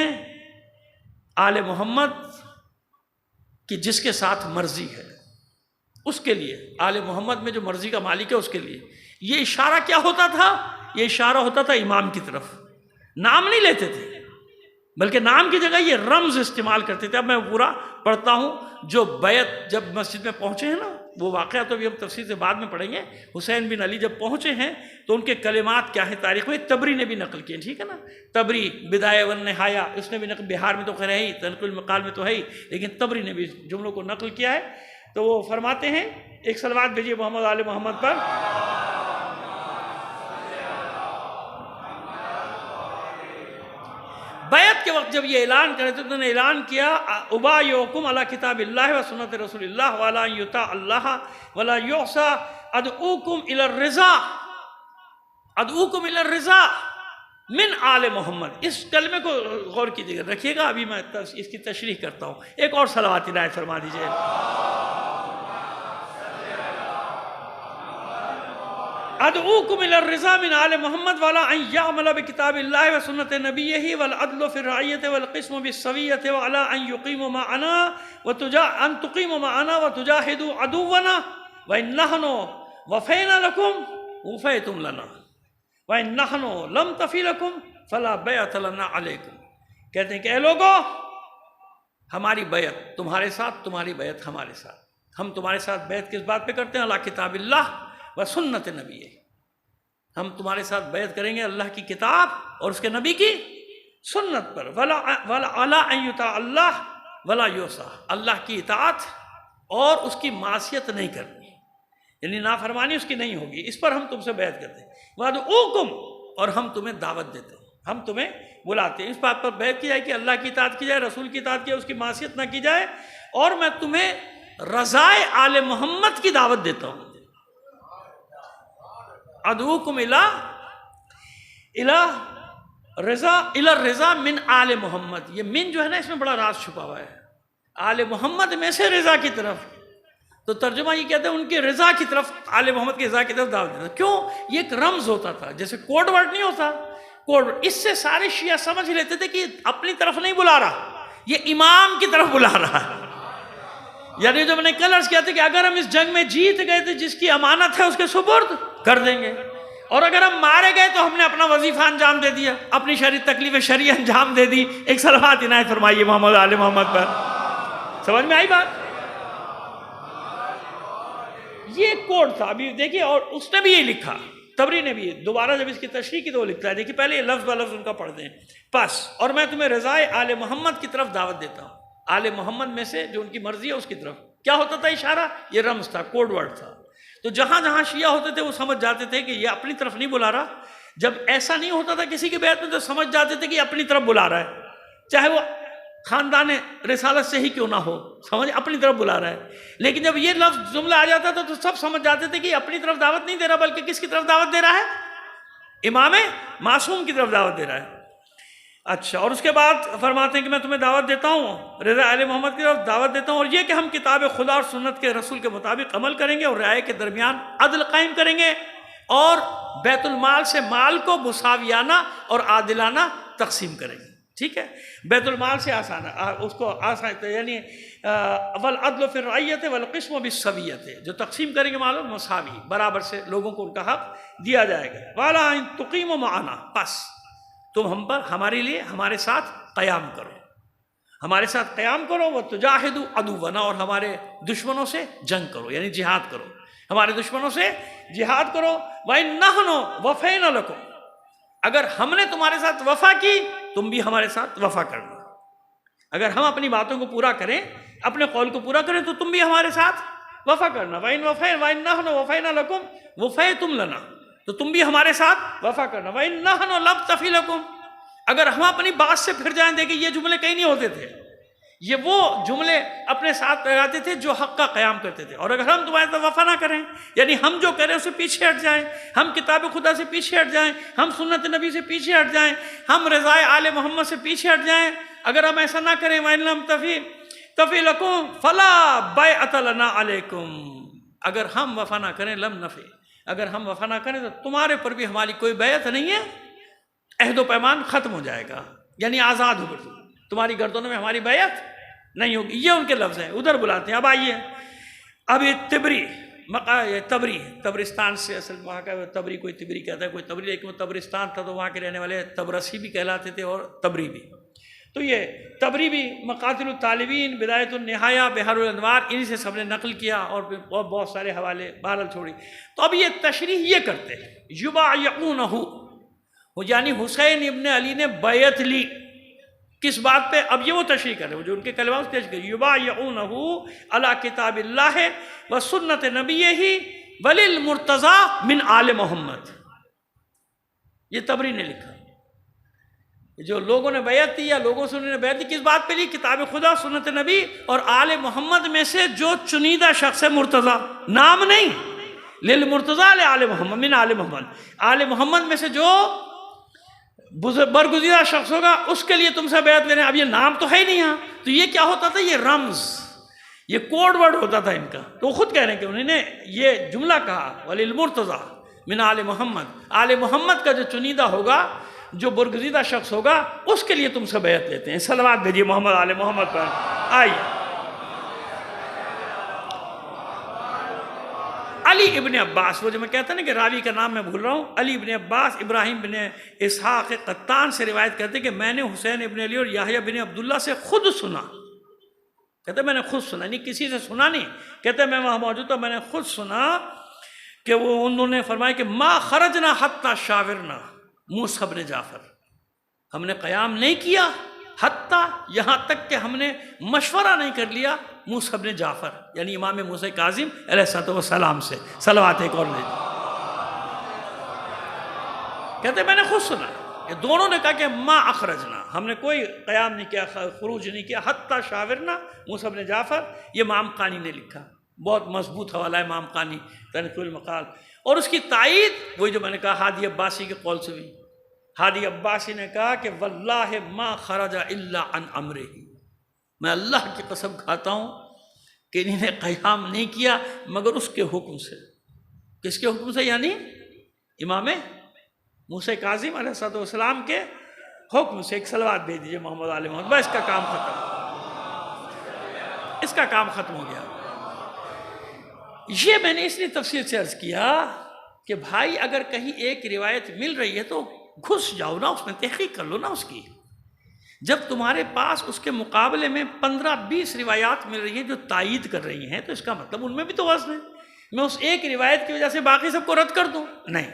Speaker 1: آل محمد کی جس کے ساتھ مرضی ہے، اس کے لیے. آل محمد میں جو مرضی کا مالک ہے اس کے لیے. یہ اشارہ کیا ہوتا تھا؟ یہ اشارہ ہوتا تھا امام کی طرف. نام نہیں لیتے تھے بلکہ نام کی جگہ یہ رمز استعمال کرتے تھے. اب میں پورا پڑھتا ہوں. جو بیعت جب مسجد میں پہنچے ہیں نا، وہ واقعہ تو بھی ہم تفصیل سے بعد میں پڑھیں گے. حسین بن علی جب پہنچے ہیں تو ان کے کلمات کیا ہیں تاریخ میں، تبری نے بھی نقل کیے، ٹھیک ہے نا. تبری بدایہ والنہایہ اس نے بھی نقل، بہار میں تو خیر ہے ہی، تنقل المقال میں تو ہے ہی، لیکن تبری نے بھی جملوں کو نقل کیا ہے. تو وہ فرماتے ہیں، ایک صلوات بھیجیے محمد آل محمد پر. بیعت کے وقت جب یہ اعلان کرے تو انہوں نے اعلان کیا، ابایعکم علی کتاب اللہ و سنت رسول اللہ ولا یطاع اللہ ولا یعصى ادعوکم الی الرضا، ادعوکم الی الرضا من آل محمد. اس کلمے کو غور کیجیے گا، رکھیے گا، ابھی میں اس کی تشریح کرتا ہوں. ایک اور صلوات عنایت فرما دیجیے. ادعوکم الی الرضا من آل محمد ولا ان یعمل بکتاب اللہ و سنت نبیہ والعدل فی الرعیۃ والقسم بالسویۃ وعلی ان یقیموا معنا ان تقیموا معنا وتجاہدوا عدونا وان نحن وفینا لکم وفیتم لنا وان نحن لم تفی لکم فلا بیعۃ لنا علیکم. کہتے ہیں کہ اے لوگو، ہماری بیعت تمہارے ساتھ، تمہاری بیعت ہمارے ساتھ. ہم تمہارے ساتھ بیعت کس بات پہ کرتے ہیں؟ اللہ کتاب اللہ و سنت نبی. ہم تمہارے ساتھ بیعت کریں گے اللہ کی کتاب اور اس کے نبی کی سنت پر. ولا ان یطاع اللہ ولا یعصى، اللہ کی اطاعت اور اس کی معصیت نہیں کرنی، یعنی نافرمانی اس کی نہیں ہوگی. اس پر ہم تم سے بیعت کرتے ہیں. وادعوکم، اور ہم تمہیں دعوت دیتے ہیں، ہم تمہیں بلاتے ہیں. اس بات پر بیعت کی جائے کہ اللہ کی اطاعت کی جائے، رسول کی اطاعت کی جائے، اس کی معصیت نہ کی جائے، اور میں تمہیں رضائے آل محمد کی دعوت دیتا ہوں. ادعوکم الی الرضا من آل محمد. یہ من جو ہے نا، اس میں بڑا راز چھپا ہوا ہے. آل محمد میں سے رضا کی طرف، تو ترجمہ یہ کہتے ہیں ان کی رضا کی طرف، آل محمد کی رضا کی طرف دعوت دیتا. کیوں؟ یہ ایک رمز ہوتا تھا، جیسے کوڈ ورڈ نہیں ہوتا، کوڈ ورڈ. اس سے سارے شیعہ سمجھ لیتے تھے کہ اپنی طرف نہیں بلا رہا، یہ امام کی طرف بلا رہا ہے. یعنی جو میں نے کل عرض کیا تھا کہ اگر ہم اس جنگ میں جیت گئے تو جس کی امانت ہے اس کے سپرد کر دیں گے، اور اگر ہم مارے گئے تو ہم نے اپنا وظیفہ انجام دے دیا، اپنی تکلیف شرعی انجام دے دی. ایک صلوات عنایت فرمائیے محمد آل محمد پر. سمجھ میں آئی بات؟ یہ کوڈ تھا. ابھی دیکھیے، اور اس نے بھی یہ لکھا، تبری نے بھی دوبارہ جب اس کی تشریح کی تو وہ لکھتا ہے. دیکھیے پہلے یہ لفظ بہ لفظ ان کا پڑھ دیں. پس اور میں تمہیں رضائے آل محمد کی طرف دعوت دیتا ہوں. آل محمد میں سے جو ان کی مرضی ہے اس کی طرف. کیا ہوتا تھا اشارہ؟ یہ رمز تھا، کوڈ ورڈ تھا. تو جہاں جہاں شیعہ ہوتے تھے وہ سمجھ جاتے تھے کہ یہ اپنی طرف نہیں بلا رہا. جب ایسا نہیں ہوتا تھا کسی کی بیعت میں تو سمجھ جاتے تھے کہ یہ اپنی طرف بلا رہا ہے، چاہے وہ خاندان رسالت سے ہی کیوں نہ ہو، سمجھ اپنی طرف بلا رہا ہے. لیکن جب یہ لفظ جملہ آ جاتا تھا تو سب سمجھ جاتے تھے کہ یہ اپنی طرف دعوت نہیں دے رہا، بلکہ کس کی طرف دعوت دے رہا ہے؟ امام معصوم کی طرف دعوت دے رہا ہے. اچھا، اور اس کے بعد فرماتے ہیں کہ میں تمہیں دعوت دیتا ہوں، رضا آل محمد کی طرف دعوت دیتا ہوں، اور یہ کہ ہم کتاب خدا اور سنت کے رسول کے مطابق عمل کریں گے، اور رعایا کے درمیان عدل قائم کریں گے، اور بیت المال سے مال کو مساویانہ اور عادلانہ تقسیم کریں گے. ٹھیک ہے، بیت المال سے آسان، اس کو آسان، یعنی والعدل فی الرعیۃ والقسم بالسویۃ، جو تقسیم کریں گے مال مساوی، برابر سے لوگوں کو ان کا حق دیا جائے گا. والا ان تقیموا معنا، پس تم ہم پر، ہمارے لیے، ہمارے ساتھ قیام کرو، ہمارے ساتھ قیام کرو. وتجاہدوا عدونا، اور ہمارے دشمنوں سے جنگ کرو، یعنی جہاد کرو، ہمارے دشمنوں سے جہاد کرو. وَإِن نَحْنُ وَفَيْنَا لَكُمْ، اگر ہم نے تمہارے ساتھ وفا کی تم بھی ہمارے ساتھ وفا کرنا. اگر ہم اپنی باتوں کو پورا کریں، اپنے قول کو پورا کریں، تو تم بھی ہمارے ساتھ وفا کرنا. وَإِن نَحْنُ وَفَيْنَا لَكُمْ وَفَيْتُمْ لَنَا، تو تم بھی ہمارے ساتھ وفا کرنا. وَإِن نَحْنُ لَمْ تَفِ لَكُمْ، اگر ہم اپنی بات سے پھر جائیں. دیکھیں یہ جملے کہیں نہیں ہوتے تھے، یہ وہ جملے اپنے ساتھ لگاتے تھے جو حق کا قیام کرتے تھے. اور اگر ہم تمہارے ساتھ وفا نہ کریں، یعنی ہم جو کریں اسے پیچھے ہٹ جائیں، ہم کتاب خدا سے پیچھے ہٹ جائیں، ہم سنت نبی سے پیچھے ہٹ جائیں، ہم رضائے آل محمد سے پیچھے ہٹ جائیں، اگر ہم ایسا نہ کریں، وَإِن لَمْ تَفِ لَكُمْ فَلَا بَيْعَةَ لَنَا عَلَيْكُمْ، اگر ہم وفا نہ کریں لم نفع، اگر ہم وفا نہ کریں تو تمہارے پر بھی ہماری کوئی بیعت نہیں ہے، عہد و پیمان ختم ہو جائے گا، یعنی آزاد ہو کر تمہاری گردنوں میں ہماری بیعت نہیں ہوگی. یہ ان کے لفظ ہیں. ادھر بلاتے ہیں. اب آئیے، اب یہ تبرستان سے، اصل وہاں کا تبری، کوئی تبری کہتا ہے کوئی تبری، لیکن وہ تبرستان تھا تو وہاں کے رہنے والے تبرسی بھی کہلاتے تھے اور تبری بھی. تو یہ تبری بھی مقاتل الطالبین، بدایت النہایہ، بحر الانوار، انہی سے سب نے نقل کیا اور بہت سارے حوالے بہرحال چھوڑی. تو اب یہ تشریح یہ کرتے ہیں یبایعونہ، یعنی حسین ابن علی نے بیعت لی کس بات پہ؟ اب یہ وہ تشریح کر رہے ہیں جو ان کے کلمات پیش کر، یبایعونہ علی کتاب اللہ و سنت نبیہ وللمرتضی من آل محمد. یہ تبری نے لکھا. جو لوگوں نے بیعت دی یا لوگوں سے انہوں نے بیعت دی کس بات پہ لی؟ کتاب خدا، سنت نبی اور آل محمد میں سے جو چنیدہ شخص ہے مرتضی، نام نہیں، للمرتضی لآل محمد من آل محمد، آل محمد میں سے جو برگزیدہ شخص ہوگا اس کے لیے تم سے بیعت لینے. اب یہ نام تو ہے ہی نہیں یہاں، تو یہ کیا ہوتا تھا؟ یہ رمز، یہ کوڈ ورڈ ہوتا تھا ان کا. تو خود کہہ رہے ہیں کہ انہوں نے یہ جملہ کہا وللمرتضی من آل محمد، آل محمد کا جو چنیدہ ہوگا، جو برگزیدہ شخص ہوگا، اس کے لیے تم سے بیعت لیتے ہیں. صلوات بھیجیے محمد آل محمد پر. آئیے علی ابن عباس، وہ جو میں کہتا نا کہ راوی کا نام میں بھول رہا ہوں، علی ابن عباس ابراہیم بن اسحاق قطان سے روایت کرتے کہ میں نے حسین ابن علی اور یحییٰ بن عبداللہ سے خود سنا. کہتے میں نے خود سنا، نہیں کسی سے سنا نہیں، کہتے میں وہاں موجود تھا، میں نے خود سنا کہ وہ انہوں نے فرمایا کہ ما خرجنا حتی شاورنا موسیٰ بن جعفر، ہم نے قیام نہیں کیا حتیٰ، یہاں تک کہ ہم نے مشورہ نہیں کر لیا موسیٰ بن جعفر، یعنی امام موسیٰ کاظم علیہ السلام سے. صلوات ایک اور لے. کہتے میں نے خود سنا کہ دونوں نے کہا کہ ما اخرجنا، ہم نے کوئی قیام نہیں کیا، خروج نہیں کیا، حتیٰ شاورنا موسیٰ بن جعفر. یہ امام قانی نے لکھا، بہت مضبوط حوالہ ہے امام قانی تنقیح المقال. اور اس کی تائید وہی جو میں نے کہا ہادی عباسی کے قول سے بھی. ہادی عباسی نے کہا کہ واللہ ما خرج الا عن امرہ، میں اللہ کی قسم کھاتا ہوں کہ انہوں نے قیام نہیں کیا مگر اس کے حکم سے. کس کے حکم سے؟ یعنی امام موسیٰ کاظم علیہ السلام کے حکم سے. ایک صلوات بھیج دیجیے محمد علیہ محمد. بس اس کا کام ختم، اس کا کام ختم ہو گیا. یہ میں نے اس لیے تفصیل سے عرض کیا کہ بھائی اگر کہیں ایک روایت مل رہی ہے تو گھس جاؤ نا، اس میں تحقیق کر لو نا اس کی. جب تمہارے پاس اس کے مقابلے میں 15-20 روایات مل رہی ہیں جو تائید کر رہی ہیں تو اس کا مطلب ان میں بھی تو وزن ہے. میں اس ایک روایت کی وجہ سے باقی سب کو رد کر دوں؟ نہیں.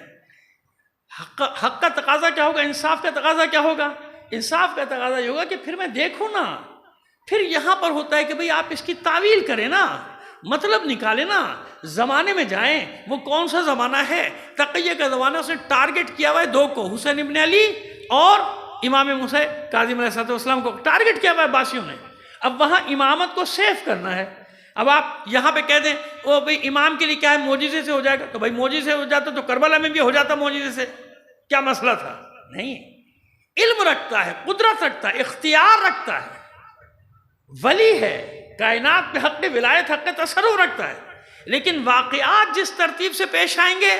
Speaker 1: حق کا تقاضا کیا ہوگا؟ انصاف کا تقاضا کیا ہوگا؟ انصاف کا تقاضا یہ ہوگا کہ پھر میں دیکھوں نا. پھر یہاں پر ہوتا ہے کہ بھئی آپ اس کی تعویل کریں نا، مطلب نکالیں نا، زمانے میں جائیں. وہ کون سا زمانہ ہے؟ تقیہ کا زمانہ. اس نے ٹارگٹ کیا ہوا ہے دو کو، حسین ابن علی اور امام موسیٰ کاظم علیہ السلام کو ٹارگٹ کیا ہوا ہے عباسیوں نے. اب وہاں امامت کو سیف کرنا ہے. اب آپ یہاں پہ کہہ دیں وہ بھئی امام کے لیے کیا ہے، معجزے سے ہو جائے گا. تو بھئی معجزے سے ہو جاتا تو کربلا میں بھی ہو جاتا معجزے سے، کیا مسئلہ تھا؟ نہیں. علم رکھتا ہے، قدرت رکھتا ہے، اختیار رکھتا ہے، ولی ہے، کائنات پہ حق ولایت، حق تصرف رکھتا ہے. لیکن واقعات جس ترتیب سے پیش آئیں گے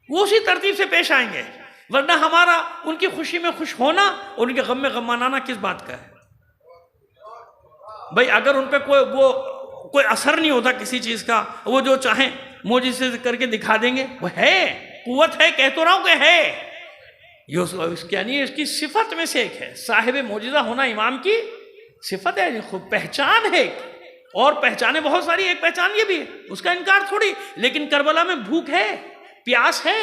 Speaker 1: وہ اسی ترتیب سے پیش آئیں گے. ورنہ ہمارا ان کی خوشی میں خوش ہونا اور ان کے غم میں غم منانا کس بات کا ہے؟ بھئی اگر ان پہ کوئی اثر نہیں ہوتا کسی چیز کا، وہ جو چاہیں معجزے سے کر کے دکھا دیں گے. وہ ہے، قوت ہے، کہہ تو رہا ہوں کہ ہے. یعنی اس کی صفت میں سے ایک ہے. صاحب معجزہ ہونا امام کی صفت ہے، خود پہچان ہے. اور پہچانیں بہت ساری، ایک پہچان یہ بھی ہے، اس کا انکار تھوڑی. لیکن کربلا میں بھوک ہے، پیاس ہے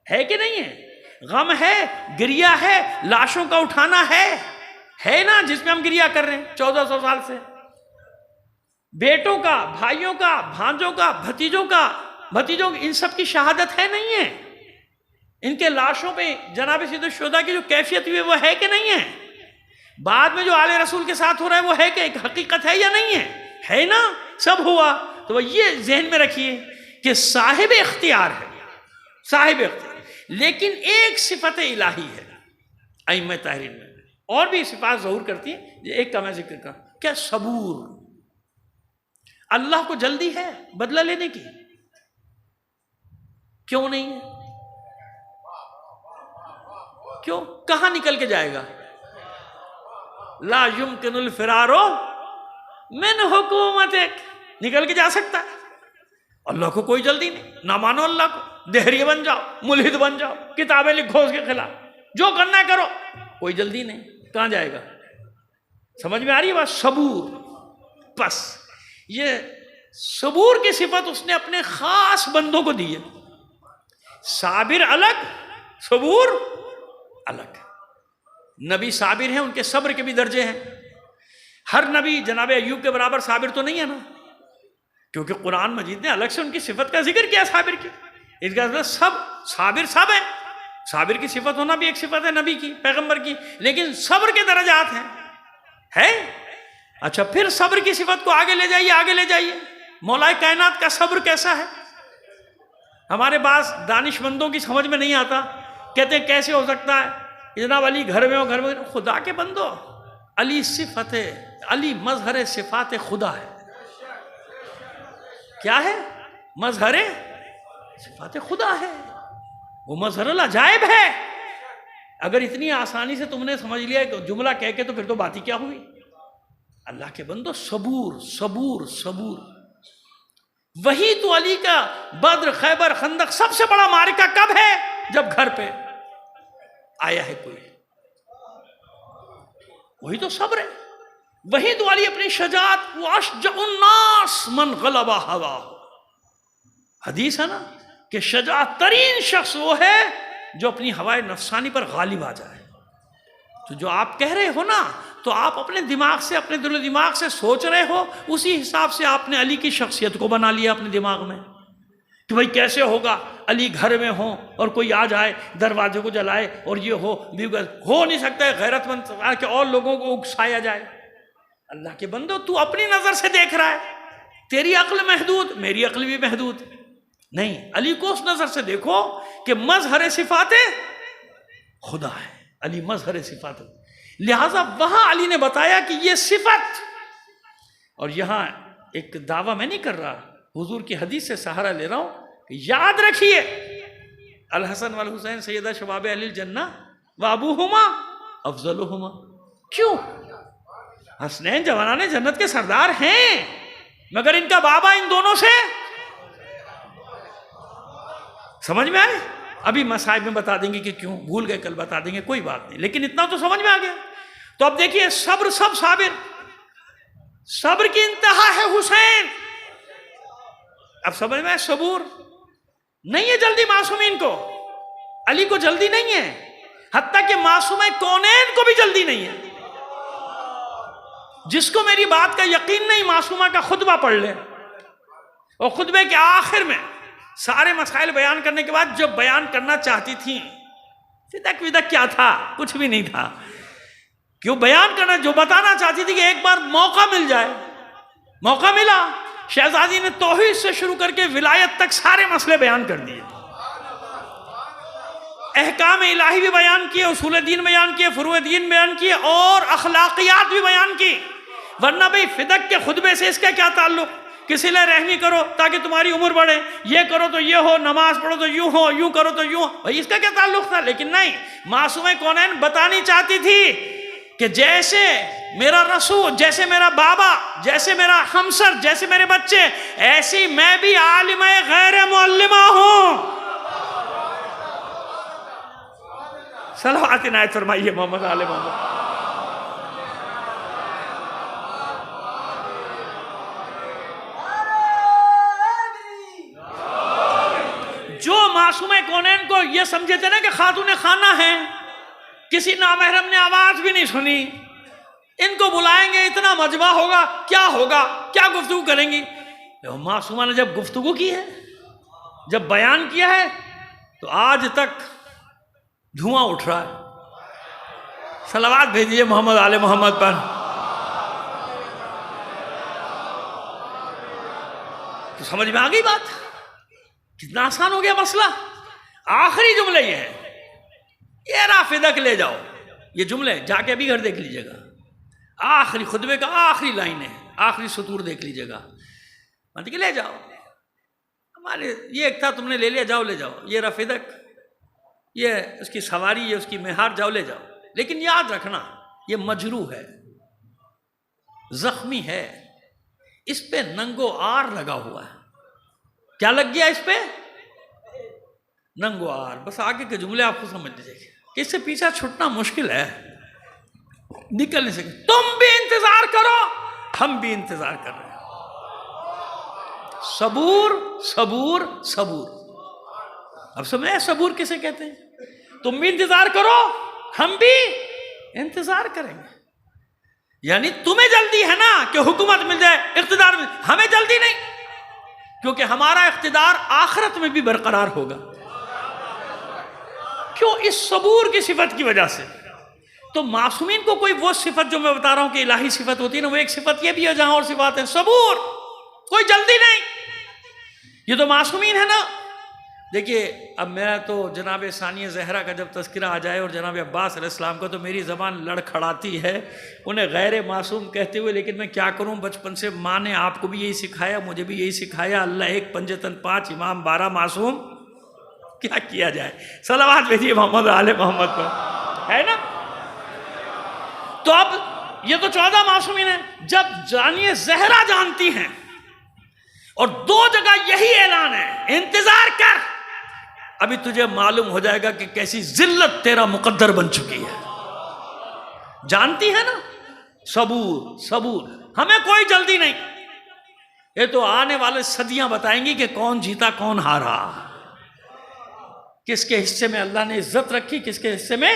Speaker 1: کہ نہیں ہے؟ غم ہے، گریہ ہے، لاشوں کا اٹھانا ہے نا، جس میں ہم گریہ کر رہے ہیں 1400 سال سے. بیٹوں کا، بھائیوں کا، بھانجوں کا، بھتیجوں کی ان سب کی شہادت ہے نہیں ہے؟ ان کے لاشوں پہ جناب سید الشہداء کی جو کیفیت ہوئی ہے وہ ہے کہ نہیں ہے؟ بعد میں جو آل رسول کے ساتھ ہو رہا ہے وہ ہے کہ ایک حقیقت ہے یا نہیں ہے؟ ہے نا، سب ہوا. تو یہ ذہن میں رکھیے کہ صاحب اختیار ہے، صاحب اختیار. لیکن ایک صفت الہی ہے ائمہ طاہرین میں، اور بھی صفات ظہور کرتی ہیں. ایک کا میں ذکر کروں، کیا؟ صبور. اللہ کو جلدی ہے بدلہ لینے کی؟ کیوں نہیں ہے؟ کیوں؟ کہاں نکل کے جائے گا؟ لا یمکن الفرار من حکومتک، نکل کے جا سکتا ہے؟ اللہ کو کوئی جلدی نہیں، نہ مانو اللہ کو، دہریہ بن جاؤ، ملحد بن جاؤ، کتابیں لکھو اس کے خلاف، جو کرنا ہے کرو، کوئی جلدی نہیں، کہاں جائے گا؟ سمجھ میں آ رہی ہے بات؟ صبور، بس یہ صبور کی صفت اس نے اپنے خاص بندوں کو دی ہے۔ صابر الگ، صبور الگ۔ نبی صابر ہیں، ان کے صبر کے بھی درجے ہیں۔ ہر نبی جناب ایوب کے برابر صابر تو نہیں ہے نا، کیونکہ قرآن مجید نے الگ سے ان کی صفت کا ذکر کیا صابر کی۔ اس کا مطلب سب صابر سب ہیں۔ صابر کی صفت ہونا بھی ایک صفت ہے نبی کی، پیغمبر کی، لیکن صبر کے درجات ہیں۔ ہے اچھا، پھر صبر کی صفت کو آگے لے جائیے، آگے لے جائیے۔ مولا کائنات کا صبر کیسا ہے؟ ہمارے بعض دانش مندوں کی سمجھ میں نہیں آتا، کہتے ہیں کیسے ہو سکتا ہے جناب علی گھر میں ہو، گھر میں خدا کے بندو، علی صفت ہے، علی مظہر صفات خدا ہے۔ کیا ہے؟ مظہر صفات خدا ہے، وہ مظہر العجائب ہے۔ اگر اتنی آسانی سے تم نے سمجھ لیا کہ جملہ کہہ کے، تو پھر تو بات ہی کیا ہوئی؟ اللہ کے بندو، صبور صبور صبور۔ وہی تو علی کا بدر، خیبر، خندق سب سے بڑا معرکہ کب ہے؟ جب گھر پہ آیا ہے کوئی، وہی تو صبر ہے۔ وہی تو علی اپنی شجاعت، وَأَشْجَعُ النَّاسِ مَنْ غَلَبَ هَوَاهُ، حدیث ہے نا کہ شجاعت ترین شخص وہ ہے جو اپنی ہوائے نفسانی پر غالب آ جائے۔ تو جو آپ کہہ رہے ہو نا، تو آپ اپنے دماغ سے، اپنے دل و دماغ سے سوچ رہے ہو، اسی حساب سے آپ نے علی کی شخصیت کو بنا لیا اپنے دماغ میں کہ بھائی کیسے ہوگا علی گھر میں ہو اور کوئی آ جائے دروازے کو جلائے اور یہ ہو نہیں سکتا ہے، غیرت مند کہ اور لوگوں کو اکسایا جائے۔ اللہ کے بندو، تو اپنی نظر سے دیکھ رہا ہے، تیری عقل محدود، میری عقل بھی محدود نہیں۔ علی کو اس نظر سے دیکھو کہ مظہر صفات خدا ہے، علی مظہر صفات ہے۔ لہٰذا وہاں علی نے بتایا کہ یہ صفت، اور یہاں ایک دعویٰ میں نہیں کر رہا، حضور کی حدیث سے سہارا لے رہا ہوں کہ یاد رکھیے الحسن والحسین سیدہ شباب اہل الجنہ و ابوہما افضلہما۔ کیوں؟ حسنین جوانان جنت کے سردار ہیں، مگر ان کا بابا ان دونوں سے، سمجھ میں آئے؟ ابھی مصائب میں بتا دیں گے کہ کیوں، بھول گئے، کل بتا دیں گے، کوئی بات نہیں، لیکن اتنا تو سمجھ میں آ گیا۔ تو اب دیکھیے، صبر، سب صابر، صبر کی انتہا ہے حسین۔ اب سمجھ میں آئے؟ صبور نہیں ہے جلدی معصومین کو، علی کو جلدی نہیں ہے، حتیٰ کہ معصوم کونین کو بھی جلدی نہیں ہے۔ جس کو میری بات کا یقین نہیں، معصومہ کا خطبہ پڑھ لے، اور خطبے کے آخر میں سارے مسائل بیان کرنے کے بعد جو بیان کرنا چاہتی تھیں، فدق ودک کیا تھا؟ کچھ بھی نہیں تھا۔ کیوں بیان کرنا؟ جو بتانا چاہتی تھی کہ ایک بار موقع مل جائے، موقع ملا۔ شہزادی نے توحید سے شروع کر کے ولایت تک سارے مسئلے بیان کر دیے، احکام الہی بھی بیان کیے، اصول دین بیان کیے، فروع دین بیان کیے، اور اخلاقیات بھی بیان کی۔ ورنہ بھئی فدق کے خطبے سے اس کا کیا تعلق؟ کسی لئے رحمی کرو تاکہ تمہاری عمر بڑھے، یہ کرو تو یہ ہو، نماز پڑھو تو یوں ہو، یوں کرو تو یوں ہو، بھئی اس کا کیا تعلق تھا؟ لیکن نہیں، معصوم کونین بتانی چاہتی تھی کہ جیسے میرا رسول، جیسے میرا بابا، جیسے میرا ہمسر، جیسے میرے بچے، ایسی میں بھی عالمہ غیر معلمہ ہوں۔ صلوات عنایت فرمائیے محمد آل محمد۔ جو معصوم کونین کو یہ سمجھے تھے نا کہ خاتون خانہ ہیں، کسی نامحرم نے آواز بھی نہیں سنی، ان کو بلائیں گے، اتنا مجمع ہوگا، کیا ہوگا، کیا گفتگو کریں گی؟ معصومہ نے جب گفتگو کی ہے، جب بیان کیا ہے، تو آج تک دھواں اٹھ رہا ہے۔ صلوات بھیجیے محمد آل محمد پر۔ تو سمجھ میں آ گئی بات؟ کتنا آسان ہو گیا مسئلہ۔ آخری جملے یہ ہے، یہ رافدک لے جاؤ، یہ جملے جا کے ابھی گھر دیکھ لیجئے گا، آخری خطبے کا آخری لائن ہے، آخری سطور دیکھ لیجئے گا۔ مطلب کہ لے جاؤ، ہمارے یہ ایک تھا، تم نے لے لیا، جاؤ لے جاؤ، یہ رفیدک، یہ اس کی سواری، یہ اس کی مہار، جاؤ لے جاؤ، لیکن یاد رکھنا یہ مجروح ہے، زخمی ہے، اس پہ ننگو آر لگا ہوا ہے۔ کیا لگ گیا اس پہ؟ ننگو آر۔ بس آگے کے جملے آپ کو سمجھ لیجیے کہ اس سے پیچھا چھٹنا مشکل ہے، نکل نہیں سکے۔ تم بھی انتظار کرو، ہم بھی انتظار کر رہے ہیں۔ صبور صبور صبور۔ اب سمجھے صبور کسے کہتے ہیں؟ تم بھی انتظار کرو، ہم بھی انتظار کریں گے۔ یعنی تمہیں جلدی ہے نا کہ حکومت مل جائے، اقتدار مل جائے، ہمیں جلدی نہیں، کیونکہ ہمارا اقتدار آخرت میں بھی برقرار ہوگا۔ کیوں؟ اس صبور کی صفت کی وجہ سے۔ تو معصومین کو کوئی وہ صفت جو میں بتا رہا ہوں کہ الہی صفت ہوتی ہے نا، وہ ایک صفت یہ بھی ہے جہاں اور صفات ہیں، صبور، کوئی جلدی نہیں۔ یہ تو معصومین ہے نا۔ دیکھیے اب میرا تو جناب ثانیہ زہرا کا جب تذکرہ آ جائے اور جناب عباس علیہ السلام کا، تو میری زبان لڑکھڑاتی ہے انہیں غیر معصوم کہتے ہوئے، لیکن میں کیا کروں، بچپن سے ماں نے آپ کو بھی یہی سکھایا، مجھے بھی یہی سکھایا، اللہ ایک پنجتن پانچ، امام 12 معصوم، کیا کیا جائے؟ صلوات بھیجیے محمد آل محمد پر، ہے نا؟ تو اب یہ تو 14 معصومین ہیں۔ جب ثانیہ زہرا جانتی ہیں اور 2 جگہ یہی اعلان ہے، انتظار کر، ابھی تجھے معلوم ہو جائے گا کہ کیسی ذلت تیرا مقدر بن چکی ہے۔ جانتی ہے نا؟ صبور صبور، ہمیں کوئی جلدی نہیں۔ یہ تو آنے والے صدیاں بتائیں گی کہ کون جیتا کون ہارا، کس کے حصے میں اللہ نے عزت رکھی، کس کے حصے میں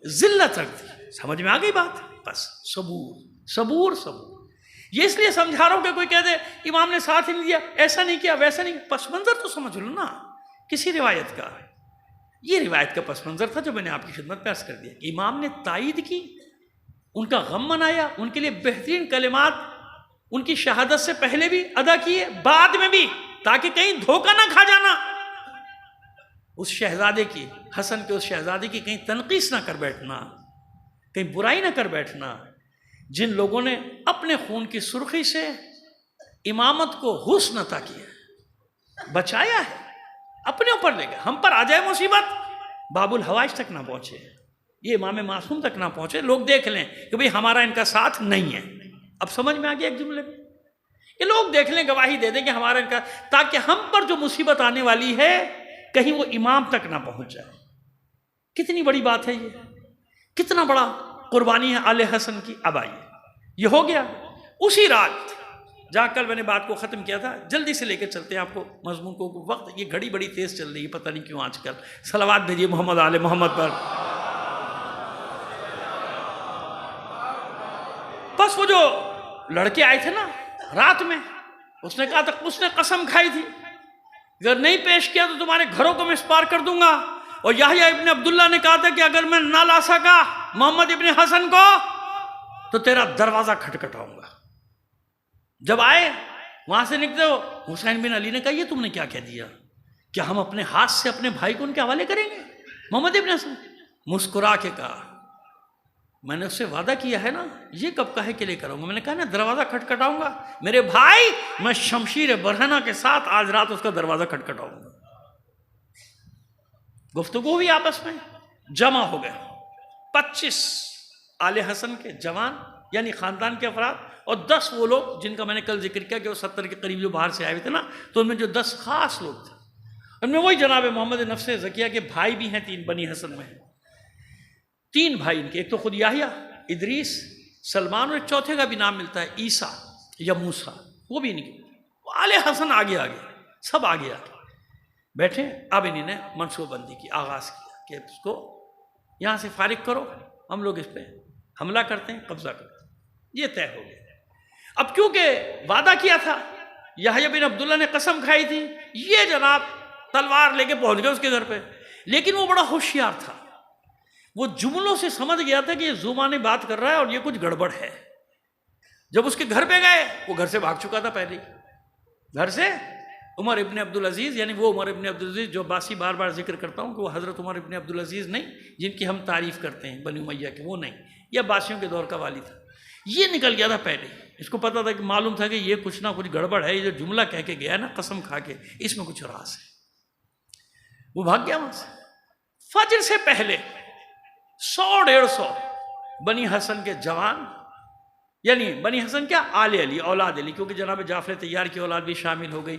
Speaker 1: ذلت رکھ دی۔ سمجھ میں آ گئی بات؟ بس صبور صبور صبور۔ یہ اس لیے سمجھا رہا ہوں کہ کوئی کہہ دے امام نے ساتھ ہی نہیں دیا، ایسا نہیں کیا، ویسا نہیں کیا، پس منظر تو سمجھ لو نا کسی روایت کا۔ یہ روایت کا پس منظر تھا جو میں نے آپ کی خدمت میں عرض کر دیا۔ امام نے تائید کی، ان کا غم منایا، ان کے لیے بہترین کلمات ان کی شہادت سے پہلے بھی ادا کیے، بعد میں بھی، تاکہ کہیں دھوکہ نہ کھا جانا اس شہزادے کی، حسن کے اس شہزادے کی کہیں تنقیص نہ کر بیٹھنا، کہیں برائی نہ کر بیٹھنا۔ جن لوگوں نے اپنے خون کی سرخی سے امامت کو حسن عطا کیا، بچایا ہے، اپنے اوپر لے گئے، ہم پر آ جائے مصیبت، باب الحوائج تک نہ پہنچے، یہ امام معصوم تک نہ پہنچے، لوگ دیکھ لیں کہ بھئی ہمارا ان کا ساتھ نہیں ہے۔ اب سمجھ میں آ گیا ایک جملے میں کہ لوگ دیکھ لیں، گواہی دے دیں کہ ہمارا ان کا، تاکہ ہم پر جو مصیبت آنے والی ہے کہیں وہ امام تک نہ پہنچ جائے۔ کتنی بڑی بات ہے یہ، کتنا بڑا قربانی ہے آل حسن کی۔ اب آئیے، یہ ہو گیا اسی رات جہاں کل میں نے بات کو ختم کیا تھا، جلدی سے لے کے چلتے ہیں آپ کو مضمون کو، وقت یہ گھڑی بڑی تیز چل رہی ہے، پتہ نہیں کیوں آج کل۔ صلوات بھیجیے محمد آل محمد پر۔ بس وہ جو لڑکے آئے تھے نا رات میں، اس نے کہا تھا، اس نے قسم کھائی تھی اگر نہیں پیش کیا تو تمہارے گھروں کو میں اسپار کر دوں گا، اور یحییٰ ابن عبداللہ نے کہا تھا کہ اگر میں نہ لا سکا محمد ابن حسن کو تو تیرا دروازہ کھٹکھٹاؤں گا۔ جب آئے وہاں سے نکلے، حسین بن علی نے کہا یہ تم نے کیا کہہ دیا، کیا ہم اپنے ہاتھ سے اپنے بھائی کو ان کے حوالے کریں گے؟ محمد ابن حسن مسکرا کے کہا میں نے اس سے وعدہ کیا ہے نا، یہ کب کہے کہ لے کر آؤں گا، میں نے کہا نا دروازہ کھٹکھٹاؤں گا میرے بھائی، میں شمشیر برہنہ کے ساتھ آج رات اس کا دروازہ کھٹکھٹاؤں گا۔ گفتگو ہوئی، آپس میں جمع ہو گئے 25 آل حسن کے جوان یعنی خاندان کے افراد، اور 10 وہ لوگ جن کا میں نے کل ذکر کیا کہ وہ 70 کے قریب جو باہر سے آئے ہوئے تھے نا، تو ان میں جو 10 خاص لوگ تھے، ان میں وہی جناب محمد نفس زکیہ کے بھائی بھی ہیں، 3 بنی حسن میں ہیں، 3 بھائی ان کے، ایک تو خود یحییٰ، ادریس، سلمان، اور ایک چوتھے کا بھی نام ملتا ہے عیسیٰ یا موسیٰ، وہ بھی ان کے آل حسن آگے سب آگے بیٹھے۔ اب انہوں نے منصوبہ بندی کی، آغاز کیا کہ اس کو یہاں سے فارغ کرو، ہم لوگ اس پہ حملہ کرتے ہیں، قبضہ کرتے ہیں۔ یہ طے ہو گیا۔ اب کیونکہ وعدہ کیا تھا، یحییٰ بن عبداللہ نے قسم کھائی تھی، یہ جناب تلوار لے کے پہنچ گئے اس کے گھر پہ، لیکن وہ بڑا ہوشیار تھا، وہ جملوں سے سمجھ گیا تھا کہ یہ زبانی بات کر رہا ہے اور یہ کچھ گڑبڑ ہے۔ جب اس کے گھر پہ گئے، وہ گھر سے بھاگ چکا تھا پہلے ہی، گھر سے عمر ابن عبدالعزیز، یعنی وہ عمر ابن عبدالعزیز جو عباسی بار بار ذکر کرتا ہوں کہ وہ حضرت عمر ابن عبدالعزیز نہیں جن کی ہم تعریف کرتے ہیں بنی امیہ کے، وہ نہیں، یہ عباسیوں کے دور کا والی تھا۔ یہ نکل گیا تھا پہلے، اس کو پتا تھا کہ معلوم تھا کہ یہ کچھ نہ کچھ گڑبڑ ہے، یہ جو جملہ کہہ کے گیا نا قسم کھا کے، اس میں کچھ راز ہے۔ وہ بھاگ گیا وہاں سے۔ فجر سے پہلے 100-150 بنی حسن کے جوان، یعنی بنی حسن کیا، آل علی، اولاد علی، کیونکہ جناب جعفر طیار کی اولاد بھی شامل ہو گئی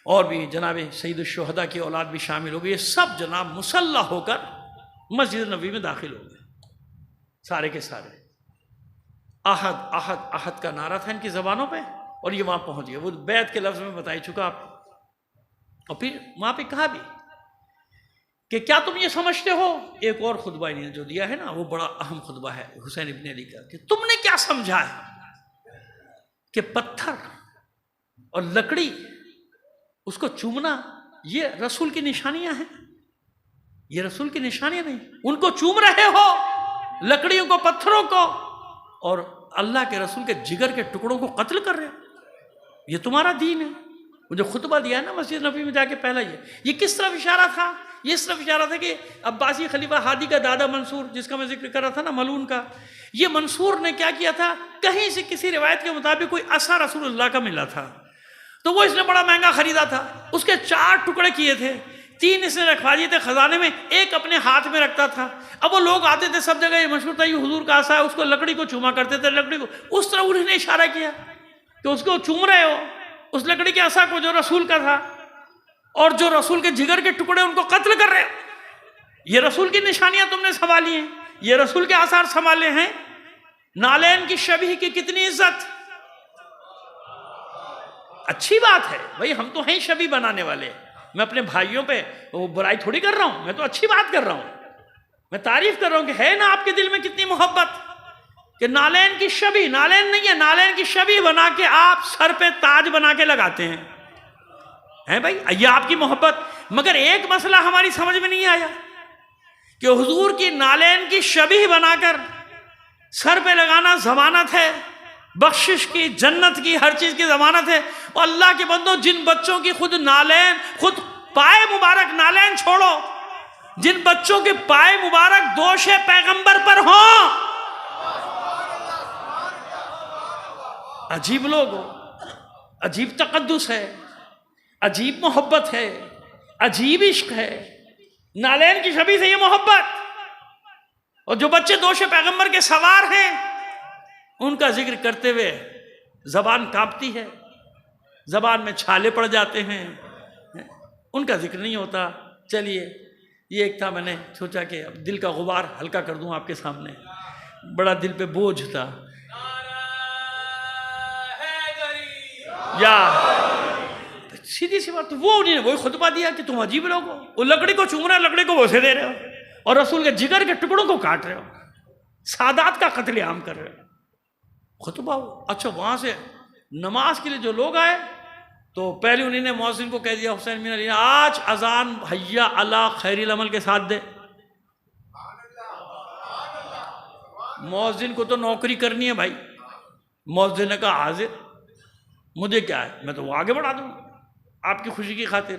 Speaker 1: اور بھی جناب سید الشہداء کی اولاد بھی شامل ہو گئی، یہ سب جناب مسلح ہو کر مسجد نبوی میں داخل ہو گئے، سارے کے سارے۔ احد احد احد کا نعرہ تھا ان کی زبانوں پہ، اور یہ وہاں پہنچ گئے۔ وہ بیعت کے لفظ میں بتا چکا آپ کو، اور پھر وہاں پہ کہا بھی کہ کیا تم یہ سمجھتے ہو، ایک اور خطبہ انہوں نے جو دیا ہے نا وہ بڑا اہم خطبہ ہے حسین ابن علی کا، کہ تم نے کیا سمجھا ہے کہ پتھر اور لکڑی اس کو چومنا یہ رسول کی نشانیاں ہیں؟ یہ رسول کی نشانیاں نہیں، ان کو چوم رہے ہو، لکڑیوں کو، پتھروں کو، اور اللہ کے رسول کے جگر کے ٹکڑوں کو قتل کر رہے ہو، یہ تمہارا دین ہے؟ وہ جو خطبہ دیا ہے نا مسجد نبوی میں جا کے پہلا، یہ کس طرف اشارہ تھا؟ یہ اس طرف اشارہ تھا کہ عباسی خلیفہ ہادی کا دادا منصور، جس کا میں ذکر کر رہا تھا نا ملعون کا، یہ منصور نے کیا کیا تھا، کہیں سے کسی روایت کے مطابق کوئی عصا رسول اللہ کا ملا تھا، تو وہ اس نے بڑا مہنگا خریدا تھا، اس کے 4 ٹکڑے کیے تھے، 3 اس نے رکھوا دیے تھے خزانے میں، 1 اپنے ہاتھ میں رکھتا تھا۔ اب وہ لوگ آتے تھے سب جگہ، یہ مشہور تھا یہ حضور کا عصا ہے، اس کو لکڑی کو چوما کرتے تھے، لکڑی کو، اس طرح انہوں نے اشارہ کیا کہ اس کو چوم رہے ہو، اس لکڑی کے عصا کو جو رسول کا تھا، اور جو رسول کے جگر کے ٹکڑے ان کو قتل کر رہے ہو، یہ رسول کی نشانیاں تم نے سنبھالی ہیں، یہ رسول کے آثار سنبھالے ہیں۔ نالین کی شبیہ کی کتنی عزت، اچھی بات ہے بھائی، ہم تو ہیں شبیہ بنانے والے، میں اپنے بھائیوں پہ وہ برائی تھوڑی کر رہا ہوں، میں تو اچھی بات کر رہا ہوں، میں تعریف کر رہا ہوں کہ ہے نا آپ کے دل میں کتنی محبت کہ نالین کی شبیہ، نالین نہیں ہے، نالین کی شبیہ بنا کے آپ سر پہ تاج بنا کے لگاتے ہیں بھائی، یہ آپ کی محبت۔ مگر ایک مسئلہ ہماری سمجھ میں نہیں آیا کہ حضور کی نالین کی شبیہ بنا کر سر پہ لگانا ضمانت ہے بخشش کی، جنت کی، ہر چیز کی ضمانت ہے، اور اللہ کے بندوں جن بچوں کی خود نالین، خود پائے مبارک، نالین چھوڑو، جن بچوں کے پائے مبارک دوش پیغمبر پر ہوں، عجیب لوگ ہو، عجیب تقدس ہے، عجیب محبت ہے، عجیب عشق ہے، نالین کی شبیہ سے یہ محبت، اور جو بچے دوش پیغمبر کے سوار ہیں ان کا ذکر کرتے ہوئے زبان کانپتی ہے، زبان میں چھالے پڑ جاتے ہیں، ان کا ذکر نہیں ہوتا۔ چلیے یہ ایک تھا، میں نے سوچا کہ اب دل کا غبار ہلکا کر دوں آپ کے سامنے، بڑا دل پہ بوجھ تھا۔ یا سیدھی سی بات، وہ انہیں وہی خطبہ دیا کہ تم عجیب لوگ ہو، وہ لکڑی کو چوم رہے ہو، لکڑی کو بوسے دے رہے ہو، اور رسول کے جگر کے ٹکڑوں کو کاٹ رہے ہو، سادات کا قتل عام کر رہے ہو، خطبہ ہو۔ اچھا وہاں سے نماز کے لیے جو لوگ آئے تو پہلے انہوں نے مؤذن کو کہہ دیا، حسین بن علی آج اذان حیا علی خیر العمل کے ساتھ دے۔ مؤذن کو تو نوکری کرنی ہے بھائی، مؤذن نے کہا حاضر، مجھے کیا ہے، میں تو وہ آگے بڑھا دوں آپ کی خوشی کی خاطر۔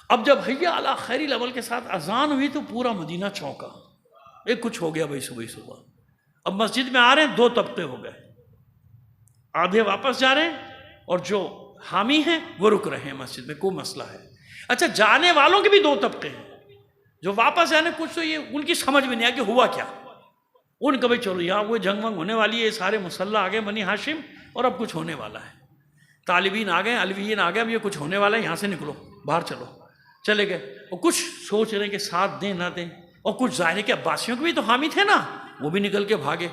Speaker 1: اب جب حیا علی خیر العمل کے ساتھ اذان ہوئی تو پورا مدینہ چونکا، ایک کچھ ہو گیا بھائی صبح۔ اب مسجد میں آ رہے ہیں، 2 طبقے ہو گئے، آدھے واپس جا رہے ہیں اور جو حامی ہیں وہ رک رہے ہیں مسجد میں، کوئی مسئلہ ہے۔ اچھا جانے والوں کے بھی 2 طبقے ہیں، جو واپس جانے کچھ تو یہ ان کی سمجھ میں نہیں آیا کہ ہوا کیا، ان کا بھائی چلو یہاں وہ جنگ ونگ ہونے والی ہے، سارے مسلح آ گئے بنی ہاشم اور اب کچھ ہونے والا ہے، طالبین آ گئے، علویین آ گئے، اب یہ کچھ ہونے والا ہے، یہاں سے نکلو باہر چلو، چلے گئے۔ اور کچھ سوچ رہے ہیں کہ ساتھ دیں نہ دیں، اور کچھ ظاہر ہے کہ عباسیوں کے بھی تو حامی تھے نا، وہ بھی نکل کے بھاگے،